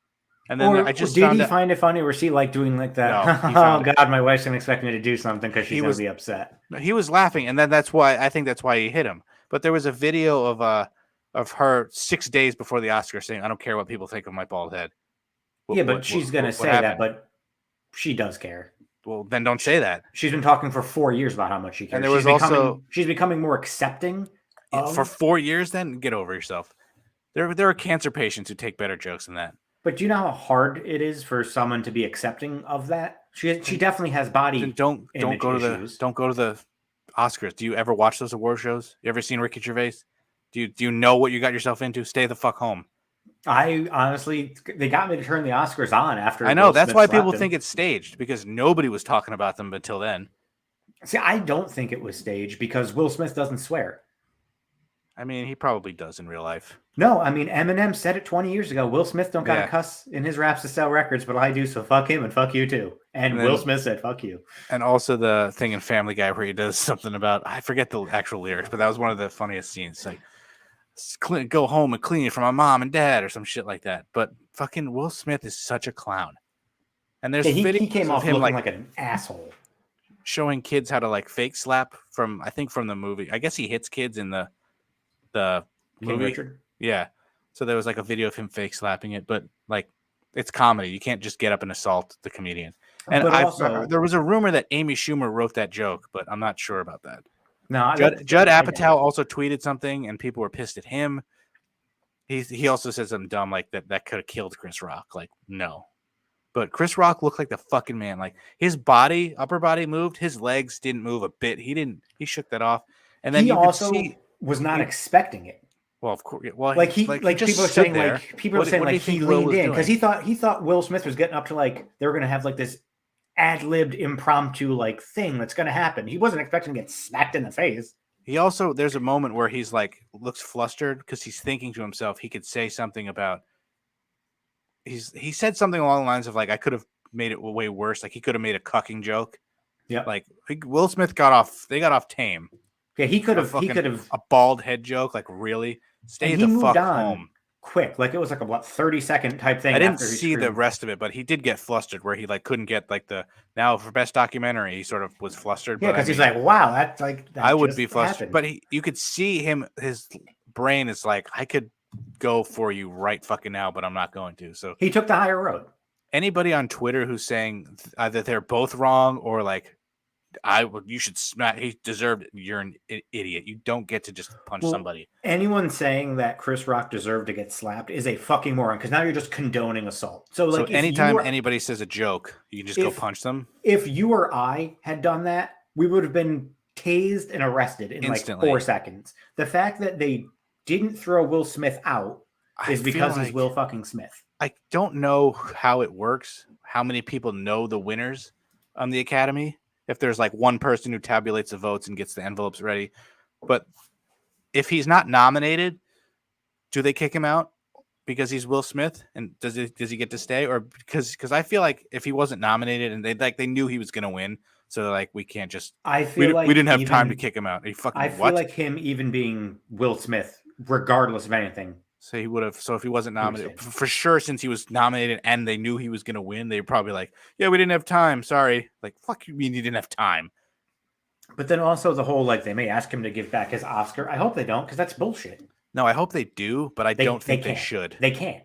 And then I just did found he out find it funny? Or was he like doing like that? No, he Oh found it. God, my wife's gonna expect me to do something because she's He gonna was- be upset. he was laughing, and then that's why I think that's why he hit him. But there was a video of her 6 days before the Oscars saying, "I don't care what people think of my bald head." Yeah, but she's gonna say that, happened? but she does care. Well, then don't say that. She's been talking for 4 years about how much she cares. And there was also she's becoming more accepting. for 4 years. Then get over yourself. There are cancer patients who take better jokes than that. But do you know how hard it is for someone to be accepting of that? She definitely has body. Then don't image go to issues. the Oscars. Do you ever watch those award shows? You ever seen Ricky Gervais? Do you know what you got yourself into? Stay the fuck home. I honestly, they got me to turn the Oscars on after. I know Will that's Smith why slapped people him. think it's staged because nobody was talking about them until then. See, I don't think it was staged because Will Smith doesn't swear. I mean, he probably does in real life. No, I mean Eminem said it 20 years ago. Will Smith don't gotta cuss in his raps to sell records, but I do, so fuck him and fuck you too. And then, Will Smith said fuck you. And also the thing in Family Guy where he does something about, I forget the actual lyrics, but that was one of the funniest scenes. Like, go home and clean it for my mom and dad or some shit like that. But fucking Will Smith is such a clown. And there's he came off him looking like an asshole, showing kids how to like fake slap from the movie. I guess he hits kids in the King movie. Richard. Yeah. So there was like a video of him fake slapping it, but like it's comedy. You can't just get up and assault the comedian. And there was a rumor that Amy Schumer wrote that joke, but I'm not sure about that. No, Judd Apatow also tweeted something, and people were pissed at him. He also said something dumb like that could have killed Chris Rock. Like, no. But Chris Rock looked like the fucking man. Like his upper body moved, his legs didn't move a bit. He shook that off. And then he also was not expecting it. Well, of course. Well, people are saying he leaned in because he thought Will Smith was getting up to like they were going to have like this ad-libbed impromptu like thing that's going to happen. He wasn't expecting to get smacked in the face. He also there's a moment where he's like looks flustered because he's thinking to himself he could say something about. He said something along the lines of like I could have made it way worse. Like he could have made a cucking joke. Yeah. Like Will Smith got off tame. Yeah, he could have a bald head joke. Like really. Stay the fuck home. Quick, like it was like a 30-second type thing. I didn't see the rest of it, but he did get flustered where he like couldn't get like now for best documentary. He sort of was flustered. Yeah, because he's like, wow, that's like that I would be flustered, happened. but you could see him. His brain is like, I could go for you right fucking now, but I'm not going to. So he took the higher road. Anybody on Twitter who's saying either they're both wrong or like. You should smack. He deserved it. You're an idiot. You don't get to just punch somebody. Anyone saying that Chris Rock deserved to get slapped is a fucking moron because now you're just condoning assault. So like, anytime anybody says a joke, you can just go punch them. If you or I had done that, we would have been tased and arrested in instantly. Like 4 seconds. The fact that they didn't throw Will Smith out is because he's Will fucking Smith. I don't know how it works. How many people know the winners on the Academy? If there's like one person who tabulates the votes and gets the envelopes ready. But if he's not nominated, do they kick him out because he's Will Smith? And does he get to stay? Or because I feel like if he wasn't nominated and they knew he was going to win, so they're like, we can't just. I feel like we didn't have time to kick him out. I feel like him even being Will Smith, regardless of anything. So he would have. So if he wasn't nominated, for sure, since he was nominated and they knew he was going to win, they were probably like, "Yeah, we didn't have time. Sorry." Like, fuck you mean you didn't have time? But then also the whole like they may ask him to give back his Oscar. I hope they don't because that's bullshit. No, I hope they do, but I don't think they should. They can't.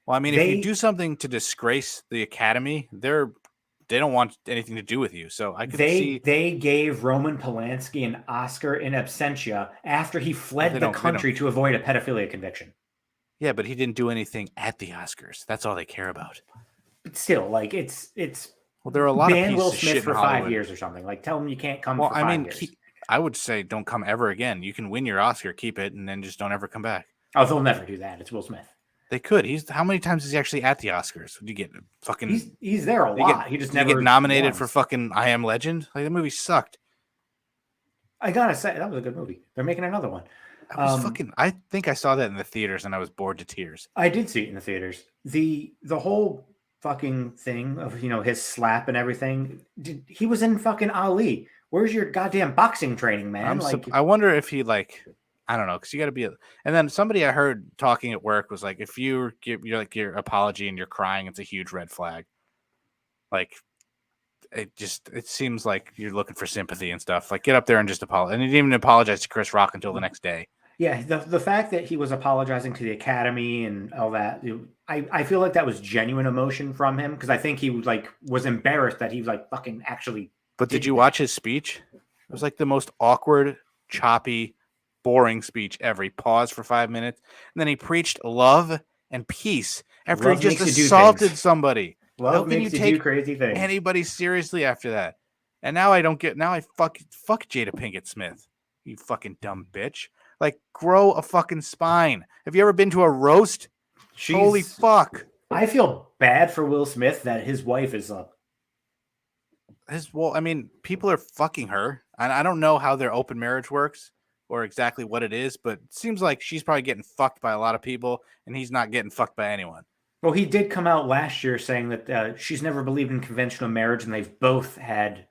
Well, I mean, if you do something to disgrace the Academy, they don't want anything to do with you. So I could see they gave Roman Polanski an Oscar in absentia after he fled the country to avoid a pedophilia conviction. Yeah, but he didn't do anything at the Oscars. That's all they care about. But still, like it's well, there are a lot of pieces Will of Smith shit for in 5 years or something. Like tell him you can't come. Well, for 5 years. I would say don't come ever again. You can win your Oscar, keep it, and then just don't ever come back. Oh, they'll never do that. It's Will Smith. They could. How many times is he actually at the Oscars? Would you get fucking? He's there a lot. He just never get nominated for fucking I Am Legend. Like that movie sucked. I gotta say that was a good movie. They're making another one. I think I saw that in the theaters and I was bored to tears. I did see it in the theaters. The whole fucking thing of his slap and everything. He was in fucking Ali. Where's your goddamn boxing training, man? I wonder if he I don't know, because you got to be. And then somebody I heard talking at work was like, if you're like your apology and you're crying, it's a huge red flag. Like it seems like you're looking for sympathy and stuff. Like get up there and just apologize. And he didn't even apologize to Chris Rock until the next day. Yeah, the fact that he was apologizing to the Academy and all that, I feel like that was genuine emotion from him because I think he was embarrassed that he was like fucking actually. But did you watch his speech? It was like the most awkward, choppy, boring speech ever. He paused for 5 minutes and then he preached love and peace after he just assaulted somebody. Love makes you do crazy things. Anybody seriously after that? And now I don't get. Now I fuck Jada Pinkett Smith. You fucking dumb bitch. Like, grow a fucking spine. Have you ever been to a roast? Holy fuck. I feel bad for Will Smith that his wife is up. Well, I mean, people are fucking her. And I don't know how their open marriage works or exactly what it is, but it seems like she's probably getting fucked by a lot of people and he's not getting fucked by anyone. Well, he did come out last year saying that she's never believed in conventional marriage and they've both had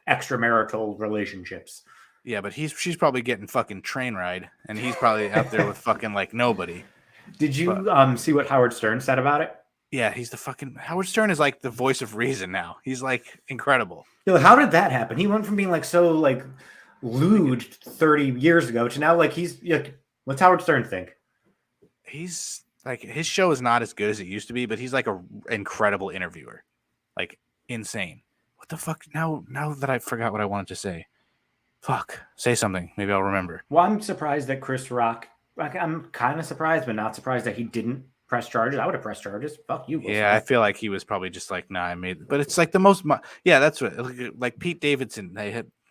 extramarital relationships. Yeah, but she's probably getting fucking train ride, and he's probably out there with fucking like nobody. Did you see what Howard Stern said about it? Yeah, he's the fucking Howard Stern is like the voice of reason now. He's like incredible. How did that happen? He went from being like so like lewd 30 years ago to now like he's like, what's Howard Stern think? He's like his show is not as good as it used to be, but he's like a incredible interviewer, like insane. What the fuck? Now that I forgot what I wanted to say. Fuck. Say something. Maybe I'll remember. Well, I'm surprised that Chris Rock. I'm kind of surprised, but not surprised that he didn't press charges. I would have pressed charges. Fuck you. Yeah, I feel like he was probably just like, nah, I made. But it's like the most. Yeah, that's what. Like Pete Davidson.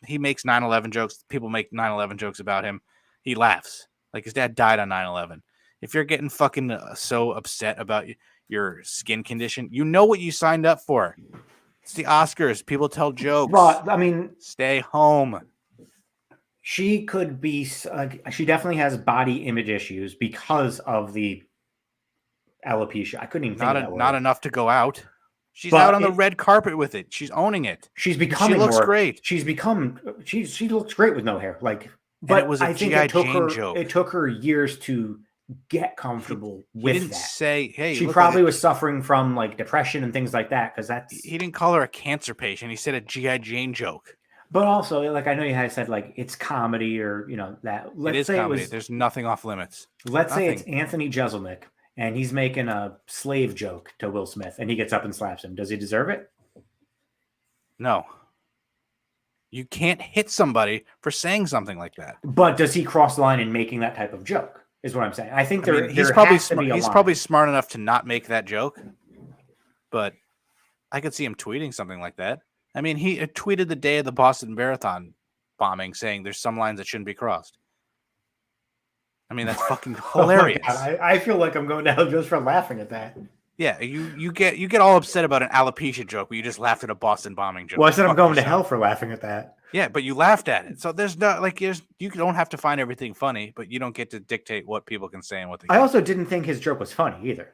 He makes 9/11 jokes. People make 9/11 jokes about him. He laughs. Like his dad died on 9/11. If you're getting fucking so upset about your skin condition, you know what you signed up for. It's the Oscars. People tell jokes. Well, I mean, stay home. She could be. She definitely has body image issues because of the alopecia. I couldn't even think of that word. Not enough to go out. She's out on the red carpet with it. She's owning it. She's becoming. She looks great. She's become. She looks great with no hair. Like, but it was I think it took her years to get comfortable with that. He didn't say, "Hey." She probably was suffering from like depression and things like that because that's. He didn't call her a cancer patient. He said a G.I. Jane joke. But also, like I know you had said, like it's comedy or that. Let's say comedy. There's nothing off limits. Let's say it's Anthony Jeselnik and he's making a slave joke to Will Smith and he gets up and slaps him. Does he deserve it? No. You can't hit somebody for saying something like that. But does he cross the line in making that type of joke? Is what I'm saying. I think he's probably smart enough to not make that joke. But I could see him tweeting something like that. I mean, he tweeted the day of the Boston Marathon bombing saying there's some lines that shouldn't be crossed. I mean, that's fucking hilarious. Oh I feel like I'm going to hell just for laughing at that. Yeah, you get all upset about an alopecia joke, but you just laughed at a Boston bombing joke. Well, I said I'm going to hell for laughing at that. Yeah, but you laughed at it. So there's not like you don't have to find everything funny, but you don't get to dictate what people can say and what they can't. I also didn't think his joke was funny either.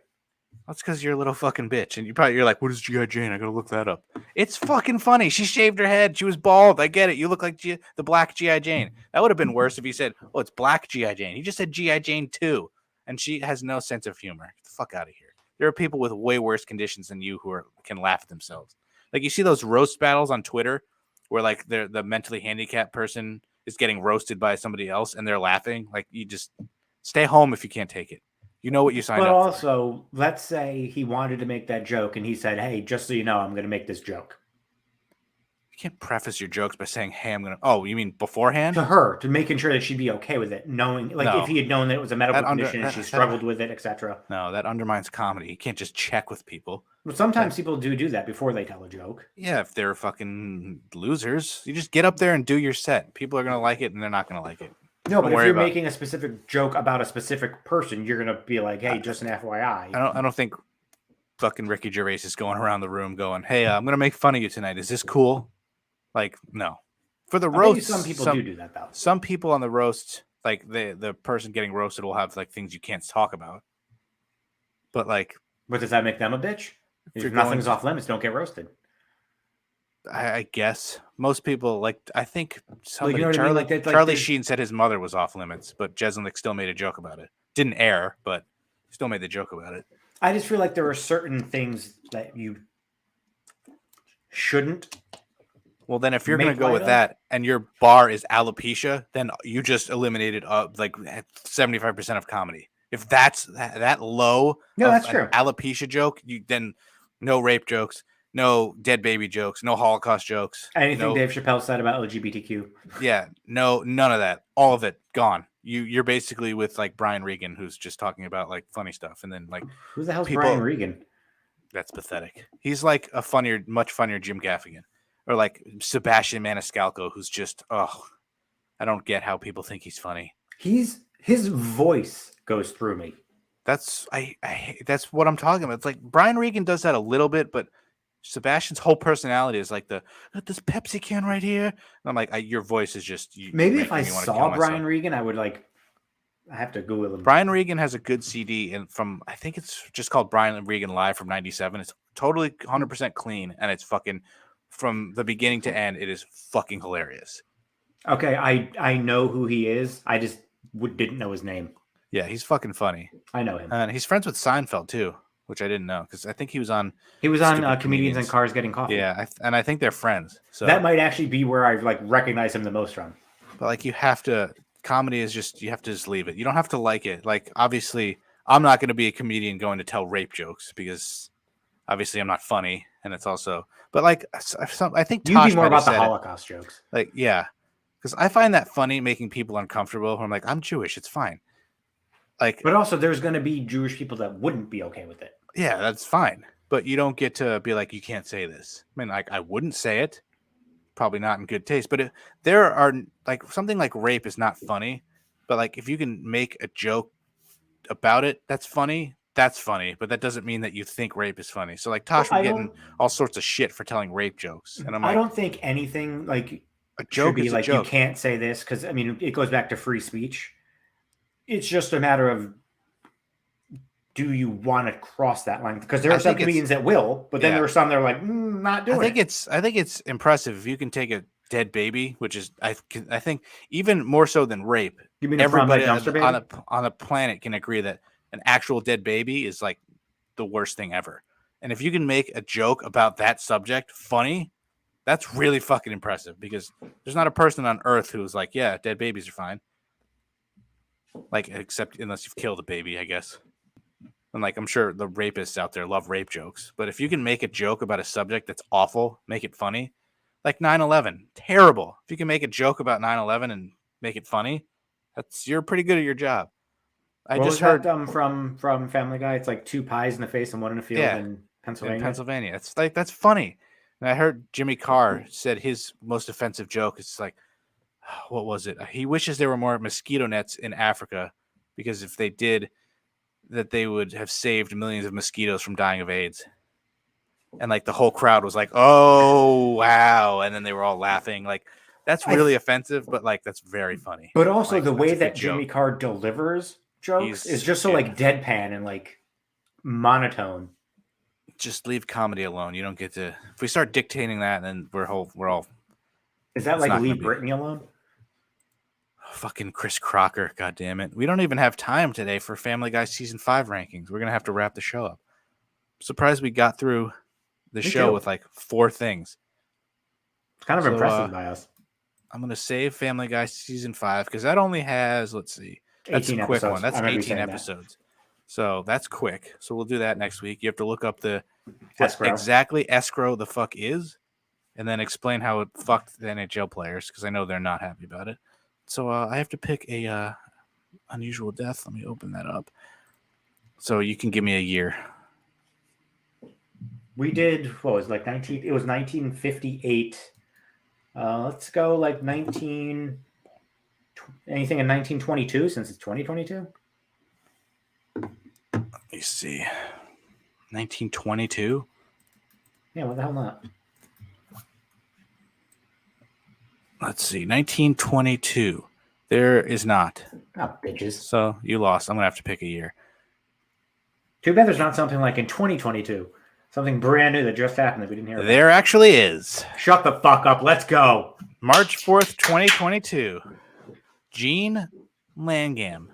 That's because you're a little fucking bitch, and you're like, what is G.I. Jane? I gotta look that up. It's fucking funny. She shaved her head. She was bald. I get it. You look like the black G.I. Jane. That would have been worse if he said, "Oh, it's black G.I. Jane." He just said G.I. Jane 2, and she has no sense of humor. Get the fuck out of here. There are people with way worse conditions than you who can laugh at themselves. Like you see those roast battles on Twitter, where like the mentally handicapped person is getting roasted by somebody else, and they're laughing. Like you just stay home if you can't take it. You know what you signed up for. But also, let's say he wanted to make that joke and he said, "Hey, just so you know, I'm going to make this joke." You can't preface your jokes by saying, "Hey, I'm going to." Oh, you mean beforehand? To her, to making sure that she'd be okay with it, knowing like if he had known that it was a medical condition and she struggled with it, etc. No, that undermines comedy. You can't just check with people. But sometimes people do that before they tell a joke. Yeah, if they're fucking losers, you just get up there and do your set. People are going to like it and they're not going to like it. No, but if you're making a specific joke about a specific person, you're gonna be like, "Hey, just an FYI." I don't think fucking Ricky Gervais is going around the room going, "Hey, I'm gonna make fun of you tonight. Is this cool?" Like, no. For the roast, some people do that though. Some people on the roast, like the person getting roasted, will have like things you can't talk about. But like, but does that make them a bitch? If nothing's off limits, don't get roasted. I guess most people like. I think somebody you know what I mean? Like, Charlie there's- Sheen said his mother was off limits, but Jeselnik still made a joke about it. Didn't air, but still made the joke about it. I just feel like there are certain things that you shouldn't. Well, then if you're going to Make go light with of? that and your bar is alopecia, then you just eliminated like 75% of comedy. If that's that low No, of that's an true. alopecia joke, you then no rape jokes, no dead baby jokes, no Holocaust jokes. Anything no, Dave Chappelle said about LGBTQ. Yeah, no, none of that. All of it gone. You're basically with like Brian Regan, who's just talking about like funny stuff, and then like Who the hell's people. Brian Regan? That's pathetic. He's like much funnier Jim Gaffigan, or like Sebastian Maniscalco, who's just I don't get how people think he's funny. His voice goes through me. That's that's what I'm talking about. It's like Brian Regan does that a little bit, but Sebastian's whole personality is like this Pepsi can right here. And I'm like, your voice is just Maybe if I making me wanna kill saw myself. Brian Regan, I would like. I have to Google him. Brian Regan has a good CD, and from I think it's just called Brian Regan Live from '97. It's totally 100% clean, and it's fucking from the beginning to end. It is fucking hilarious. Okay, I know who he is. I just didn't know his name. Yeah, he's fucking funny, I know him. and he's friends with Seinfeld too, which I didn't know because I think he was on. He was on Stupid Comedians in Cars Getting Coffee. Yeah, and I think they're friends. So that might actually be where I like recognize him the most from. But like you have to. Comedy is just you have to just leave it. You don't have to like it. Like obviously, I'm not going to be a comedian going to tell rape jokes because obviously I'm not funny, and it's also. But like I think You'd Tosh be more might have about the said it. Holocaust jokes. Like yeah, because I find that funny, making people uncomfortable. I'm like, I'm Jewish, it's fine. Like, but also there's going to be Jewish people that wouldn't be okay with it. Yeah, that's fine. But you don't get to be like, you can't say this. I mean, like I wouldn't say it. Probably not in good taste, but there are like something like rape is not funny, but like if you can make a joke about it, that's funny. That's funny, but that doesn't mean that you think rape is funny. So like Tosh was getting all sorts of shit for telling rape jokes, and I don't think anything like a joke should be is like a joke. You can't say this because I mean it goes back to free speech. It's just a matter of do you want to cross that line? Because there are some comedians that will, but then there are some that are like not doing it. I think it's impressive if you can take a dead baby, which is I think even more so than rape. You mean everybody on the planet can agree that an actual dead baby is like the worst thing ever. And if you can make a joke about that subject funny, that's really fucking impressive because there's not a person on earth who's like, yeah, dead babies are fine. Like, except unless you've killed a baby, I guess. And like, I'm sure the rapists out there love rape jokes, but if you can make a joke about a subject that's awful, make it funny, like 9/11, terrible. If you can make a joke about 9/11 and make it funny, you're pretty good at your job. I just heard from Family Guy. It's like 2 pies in the face and 1 in a field in Pennsylvania. That's funny. And I heard Jimmy Carr said his most offensive joke is like, what was it? He wishes there were more mosquito nets in Africa because if they did, that they would have saved millions of mosquitoes from dying of AIDS. And like the whole crowd was like, oh, wow. And then they were all laughing. Like, that's really offensive, but like, that's very funny. But also like, the way that Jimmy Carr delivers jokes is just so like deadpan and like monotone. Just leave comedy alone. You don't get to, if we start dictating that, then we're all. Is that like leave Britney alone? Fucking Chris Crocker, god damn it. We don't even have time today for Family Guy season 5 rankings. We're gonna have to wrap the show up. I'm surprised we got through the show with like 4 things. It's kind of impressive by us. I'm gonna save Family Guy season 5 because that only has, let's see, that's a quick episodes. one. That's 18 episodes. So that's quick. So we'll do that next week. You have to look up what exactly escrow the fuck is, and then explain how it fucked the NHL players because I know they're not happy about it. So I have to pick a unusual death. Let me open that up. So you can give me a year. We did what was like 19. It was 1958. Let's go like 19. Anything in 1922 since it's 2022. Let me see. 1922. Yeah, what the hell not? Let's see, 1922. There is not. Oh, bitches. So you lost. I'm going to have to pick a year. Too bad there's not something like in 2022. Something brand new that just happened that we didn't hear about. There actually is. Shut the fuck up. Let's go. March 4th, 2022. Jean Langham.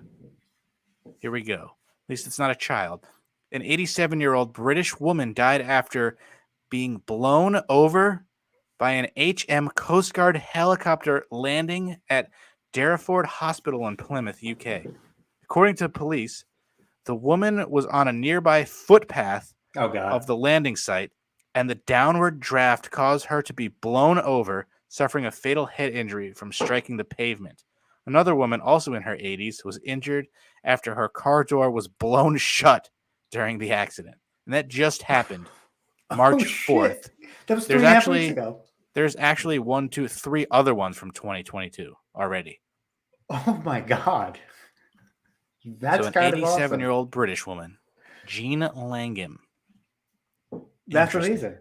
Here we go. At least it's not a child. An 87-year-old British woman died after being blown over by an HM Coast Guard helicopter landing at Derriford Hospital in Plymouth, UK. According to police, the woman was on a nearby footpath of the landing site, and the downward draft caused her to be blown over, suffering a fatal head injury from striking the pavement. Another woman, also in her 80s, was injured after her car door was blown shut during the accident. And that just happened March 4th. That was 3.5 weeks ago. There's actually 1, 2, 3 other ones from 2022 already. Oh my God. That's so an kind of 87-year-old British woman, Jean Langham. That's amazing.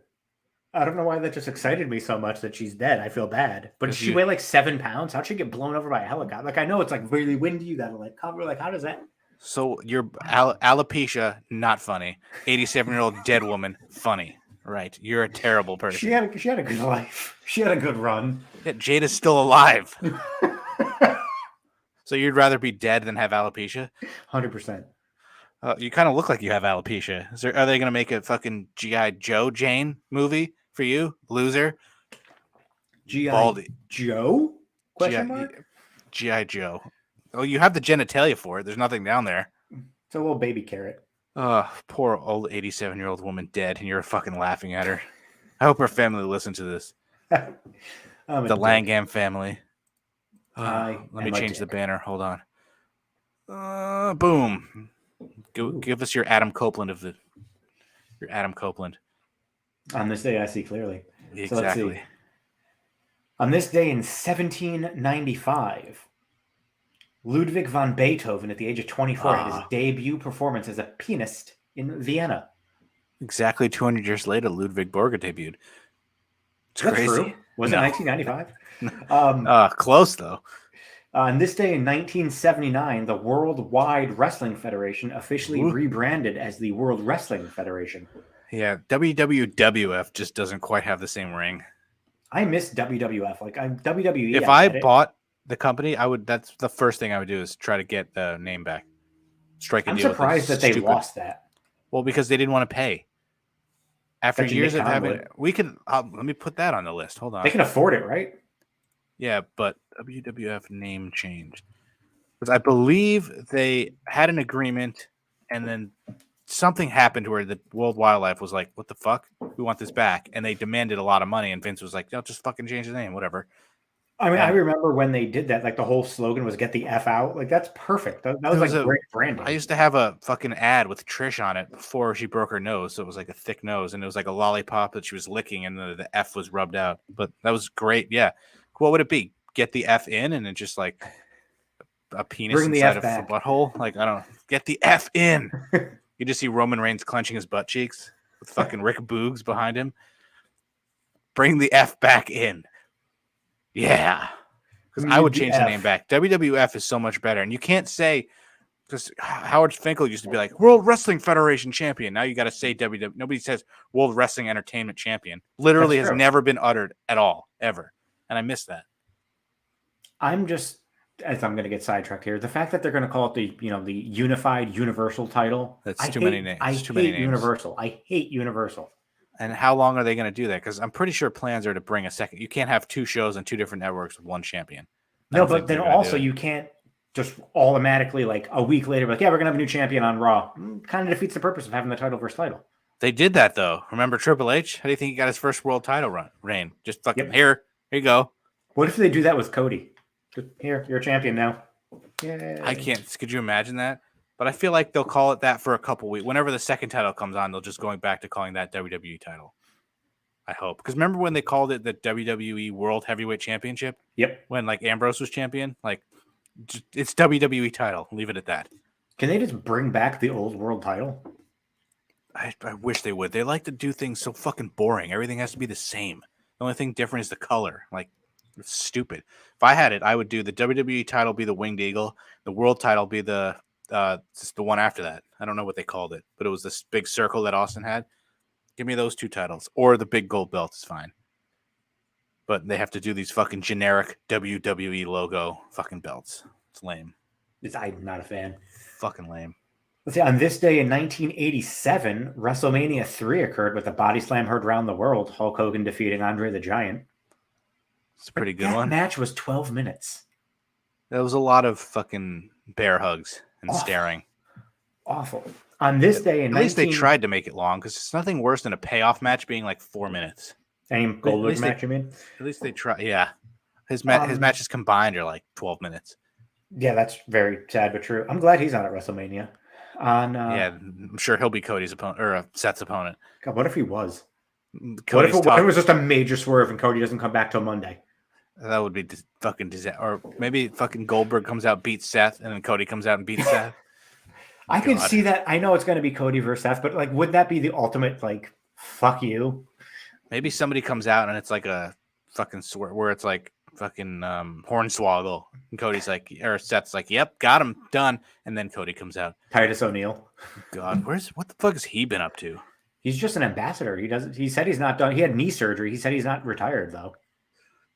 I don't know why that just excited me so much that she's dead. I feel bad. But does she weigh like 7 pounds? How'd she get blown over by a helicopter? Like, I know it's like really windy. You got to like cover. Like, how does that? So your alopecia, not funny. 87-year-old dead woman, funny. Right. You're a terrible person. She had a good life. She had a good run. Yeah, Jada's still alive. So you'd rather be dead than have alopecia? 100%. You kind of look like you have alopecia. Are they going to make a fucking G.I. Joe Jane movie for you? Loser? G.I. Joe? Question mark? G.I. Joe. Oh, you have the genitalia for it. There's nothing down there. It's a little baby carrot. Oh, poor old 87-year-old woman dead, and you're fucking laughing at her. I hope her family listens to this. The Langham family. Let me change the banner. Hold on. Boom. Give us your Adam Copeland your Adam Copeland. On this day, I see clearly. Exactly. So let's see. On this day in 1795, Ludwig van Beethoven, at the age of 24, had his debut performance as a pianist in Vienna. Exactly 200 years later, Ludwig Borga debuted. It's That's crazy. True. Was it 1995? Close, though. On this day in 1979, the Worldwide Wrestling Federation officially rebranded as the World Wrestling Federation. Yeah, WWF just doesn't quite have the same ring. I miss WWF. Like, WWE. If I bought the company, that's the first thing I would do is try to get the name back. I'm surprised that they lost that. Well, because they didn't want to pay. After years of having it, we can. Let me put that on the list. Hold on. They can afford it, right? Yeah, but WWF name changed because I believe they had an agreement, and then something happened where the World Wildlife was like, "What the fuck? We want this back," and they demanded a lot of money. And Vince was like, "No, just fucking change the name, whatever." I mean, I remember when they did that. Like the whole slogan was "Get the F out." Like that's perfect. That was like great branding. I used to have a fucking ad with Trish on it before she broke her nose, so it was like a thick nose, and it was like a lollipop that she was licking, and the F was rubbed out. But that was great. Yeah, what would it be? Get the F in, and it's just like a penis inside of a butthole. Like I don't know. Get the F in. You just see Roman Reigns clenching his butt cheeks with fucking Rick Boogs behind him. Bring the F back in. Yeah. Because I would change the name back. WWF is so much better. And you can't say, because Howard Finkel used to be like, World Wrestling Federation champion. Now you got to say WWF. Nobody says World Wrestling Entertainment champion. Literally has never been uttered at all, ever. And I miss that. I'm going to get sidetracked here. The fact that they're going to call it the unified universal title. That's too many names. I hate Universal. I hate Universal. And how long are they going to do that? Because I'm pretty sure plans are to bring a second. You can't have 2 shows on 2 different networks with 1 champion. No, but then also you can't just automatically, like a week later, like, yeah, we're going to have a new champion on Raw. Kind of defeats the purpose of having the title versus title. They did that, though. Remember Triple H? How do you think he got his first world title reign? Just fucking here you go. What if they do that with Cody? Just, here, you're a champion now. Yeah. I can't. Could you imagine that? But I feel like they'll call it that for a couple weeks. Whenever the second title comes on, they'll just going back to calling that WWE title. I hope. Because remember when they called it the WWE World Heavyweight Championship? Yep. When like Ambrose was champion? Like, it's WWE title. Leave it at that. Can they just bring back the old world title? I wish they would. They like to do things so fucking boring. Everything has to be the same. The only thing different is the color. Like, it's stupid. If I had it, I would do the WWE title be the Winged Eagle. The world title be the one after that. I don't know what they called it, but it was this big circle that Austin had. Give me those 2 titles, or the big gold belt is fine. But they have to do these fucking generic WWE logo fucking belts. It's lame. I'm not a fan. Fucking lame. Let's see. On this day in 1987, WrestleMania 3 occurred with a body slam heard around the world. Hulk Hogan defeating Andre the Giant. It's a pretty good that one. Match was 12 minutes. There was a lot of fucking bear hugs and staring. Awful. On this day in At least they tried to make it long, because it's nothing worse than a payoff match being like 4 minutes. Any Goldberg match, you mean? At least they try. Yeah. His matches combined are like 12 minutes. Yeah, that's very sad but true. I'm glad he's not at WrestleMania. Yeah, I'm sure he'll be Cody's opponent or Seth's opponent. God, what if he was? What Cody's if it was just a major swerve and Cody doesn't come back till Monday? That would be fucking disaster. Or maybe fucking Goldberg comes out, beats Seth, and then Cody comes out and beats Seth. I can see that. I know it's going to be Cody versus Seth, but like, would that be the ultimate like fuck you? Maybe somebody comes out and it's like a fucking swear where it's like fucking Hornswoggle, and Cody's like, or Seth's like, "Yep, got him, done," and then Cody comes out. Titus O'Neil. God, what the fuck has he been up to? He's just an ambassador. He said he's not done. He had knee surgery. He said he's not retired though.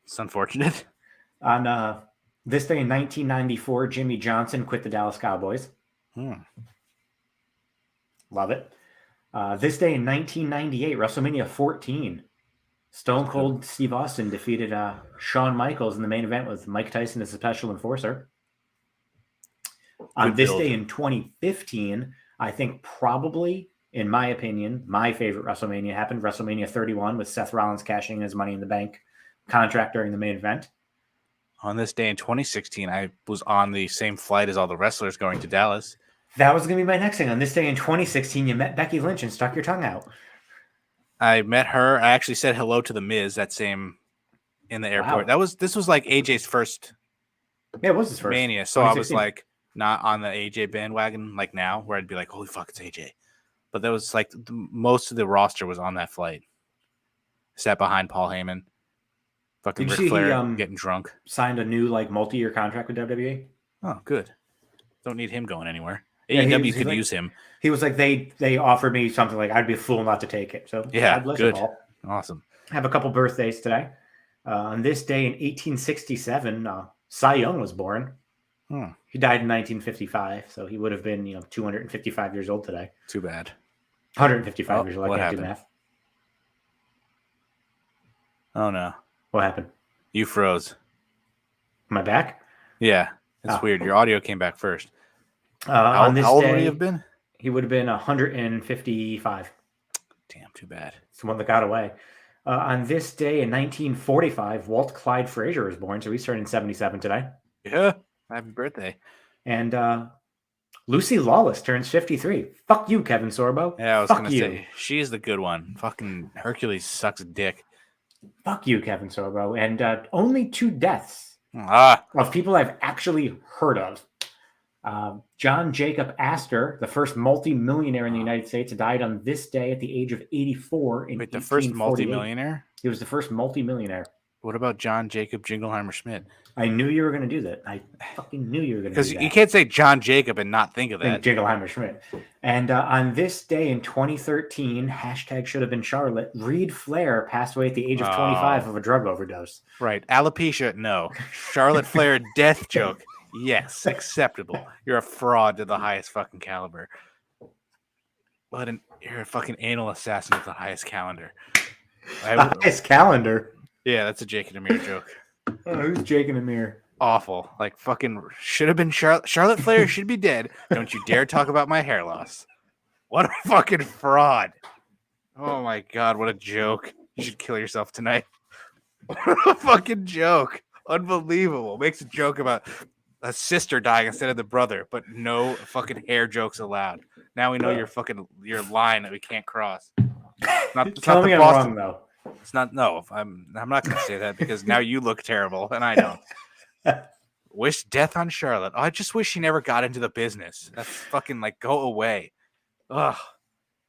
It's unfortunate. On this day in 1994, Jimmy Johnson quit the Dallas Cowboys. Love it. This day in 1998, WrestleMania 14, Stone Cold Steve Austin defeated Shawn Michaels in the main event with Mike Tyson as a special enforcer. On this day in 2015, I think probably, in my opinion, my favorite WrestleMania happened. WrestleMania 31 with Seth Rollins cashing his Money in the Bank contract during the main event. On this day in 2016, I was on the same flight as all the wrestlers going to Dallas. That was going to be my next thing. On this day in 2016, you met Becky Lynch and stuck your tongue out. I met her. I actually said hello to the Miz in the airport. Wow. This was like AJ's first. Yeah, it was his first Mania. So I was like not on the AJ bandwagon like now, where I'd be like, holy fuck, it's AJ. But that was like most of the roster was on that flight. Sat behind Paul Heyman. Fucking Ric Flair getting drunk. Signed a new like multi-year contract with WWE. Oh, good. Don't need him going anywhere. Yeah, AEW could use him. He was like, they offered me something like I'd be a fool not to take it. So yeah, God bless good. them all. Awesome. I have a couple birthdays today. On this day in 1867, Cy Young was born. He died in 1955, so he would have been 255 years old today. Too bad. 155 years old. What I can't happened? do math. Oh no. What happened? You froze. Am I back? Yeah, it's weird. Your audio came back first. On this how old day, would he have been? He would have been 155. Damn, too bad. It's the one that got away. On this day in 1945, Walt Clyde Frazier was born, so he's turning 77 today. Yeah, happy birthday. And Lucy Lawless turns 53. Fuck you, Kevin Sorbo. Yeah, I was going to say, she's the good one. Fucking Hercules sucks dick. Fuck you, Kevin Sorbo. And only 2 deaths of people I've actually heard of. John Jacob Astor, the first multi-millionaire in the United States, died on this day at the age of 84 in 1848. The first multi-millionaire? He was the first multi-millionaire. What about John Jacob Jingleheimer Schmidt? I knew you were going to do that. I fucking knew you were going to do that. Because you can't say John Jacob and not think of that. Jingleheimer Schmidt. And on this day in 2013, hashtag should have been Charlotte, Reed Flair passed away at the age of 25 of a drug overdose. Right. Alopecia, no. Charlotte Flair death joke. Yes, acceptable. You're a fraud to the highest fucking caliber. You're a fucking anal assassin with the highest calendar. Highest calendar? Yeah, that's a Jake and Amir joke. Oh, who's Jake and Amir? Awful. Like fucking should have been Charlotte Flair should be dead. Don't you dare talk about my hair loss. What a fucking fraud. Oh my God, what a joke. You should kill yourself tonight. What a fucking joke. Unbelievable. Makes a joke about a sister dying instead of the brother, but no fucking hair jokes allowed. Now we know your line that we can't cross. Tell me I'm wrong though. It's not. No, I'm not going to say that because now you look terrible and I don't. Wish death on Charlotte. Oh, I just wish she never got into the business. That's fucking like go away. Ugh.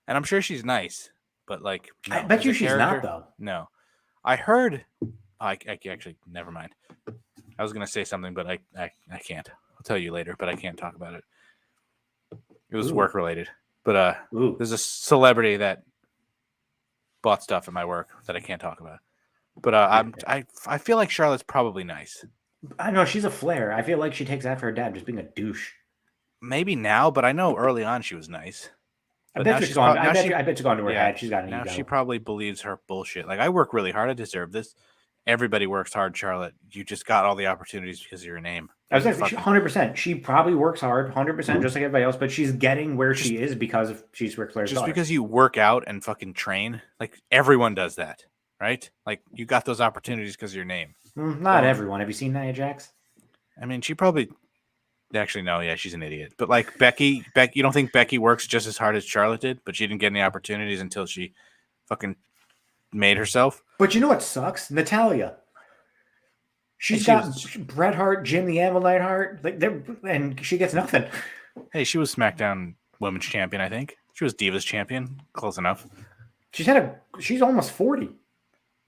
And I'm sure she's nice, but like no, I bet you she's not though. No, I heard. I actually never mind. I was gonna say something, but I can't. I'll tell you later, but I can't talk about it. It was work related. But there's a celebrity that bought stuff at my work that I can't talk about. But I feel like Charlotte's probably nice. I know she's a Flair. I feel like she takes after her dad just being a douche. Maybe now, but I know early on she was nice. I But bet now she's she's gone. now I bet she's gone to her head. She's got an now ego. she probably believes her bullshit. Like, I work really hard. I deserve this. Everybody works hard, Charlotte. You just got all the opportunities because of your name. I was like, 100%. She probably works hard, 100%, just like everybody else. But she's getting where she is because she's Ric Flair's Just daughter. because you work out and fucking train, like everyone does that, right? Like, you got those opportunities because of your name. Not everyone. Have you seen Nia Jax? I mean, she probably. Actually, no, yeah, she's an idiot. But like Becky, you don't think Becky works just as hard as Charlotte did, but she didn't get any opportunities until she fucking made herself. But you know what sucks? Natalia. She's got Bret Hart, Jim the Anvil Neidhart, and she gets nothing. Hey, she was SmackDown Women's Champion, I think. She was Divas Champion. Close enough. She's almost 40.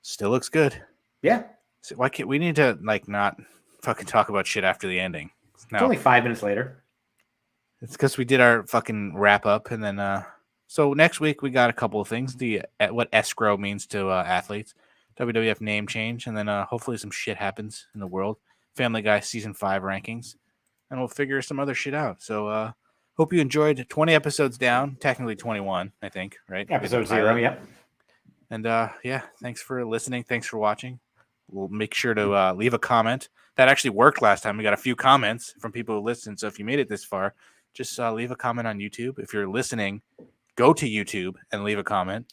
Still looks good. Yeah. So why can't we need to like not fucking talk about shit after the ending? No. It's only 5 minutes later. It's because we did our fucking wrap up, and then so next week we got a couple of things. What escrow means to athletes, WWF name change, and then hopefully some shit happens in the world. Family Guy season 5 rankings, and we'll figure some other shit out. So hope you enjoyed. 20 episodes down, technically 21, I think, right? Episode 0, yep. And yeah, thanks for listening. Thanks for watching. We'll make sure to leave a comment. That actually worked last time. We got a few comments from people who listened. So if you made it this far, just leave a comment on YouTube. If you're listening, go to YouTube and leave a comment.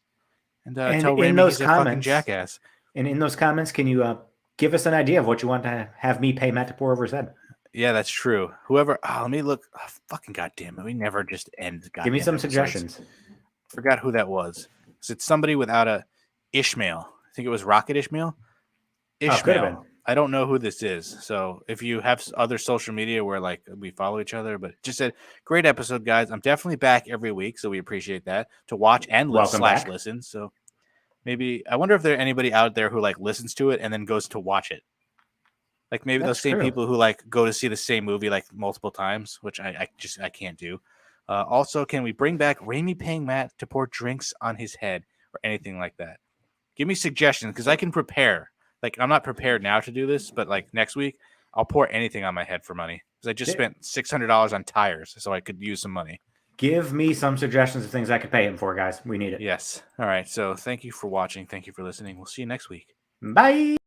And tell Raimi he's a fucking jackass. And in those comments, can you give us an idea of what you want to have me pay Matt to pour over his head? Yeah, that's true. Whoever, let me look. Oh, fucking goddamn it. We never just end. Give me some suggestions. Forgot who that was. It's somebody without a Ishmael. I think it was Rocket Ishmael. Ishmael. I don't know who this is. So if you have other social media where like we follow each other, but just said, great episode, guys. I'm definitely back every week. So we appreciate that to watch and listen. So maybe I wonder if there's anybody out there who like listens to it and then goes to watch it. Like maybe those same people who like go to see the same movie like multiple times, which I can't do. Also, can we bring back Raimi paying Matt to pour drinks on his head or anything like that? Give me suggestions because I can prepare. Like, I'm not prepared now to do this, but like next week, I'll pour anything on my head for money because I just spent $600 on tires, so I could use some money. Give me some suggestions of things I could pay him for, guys. We need it. Yes. All right. So thank you for watching. Thank you for listening. We'll see you next week. Bye.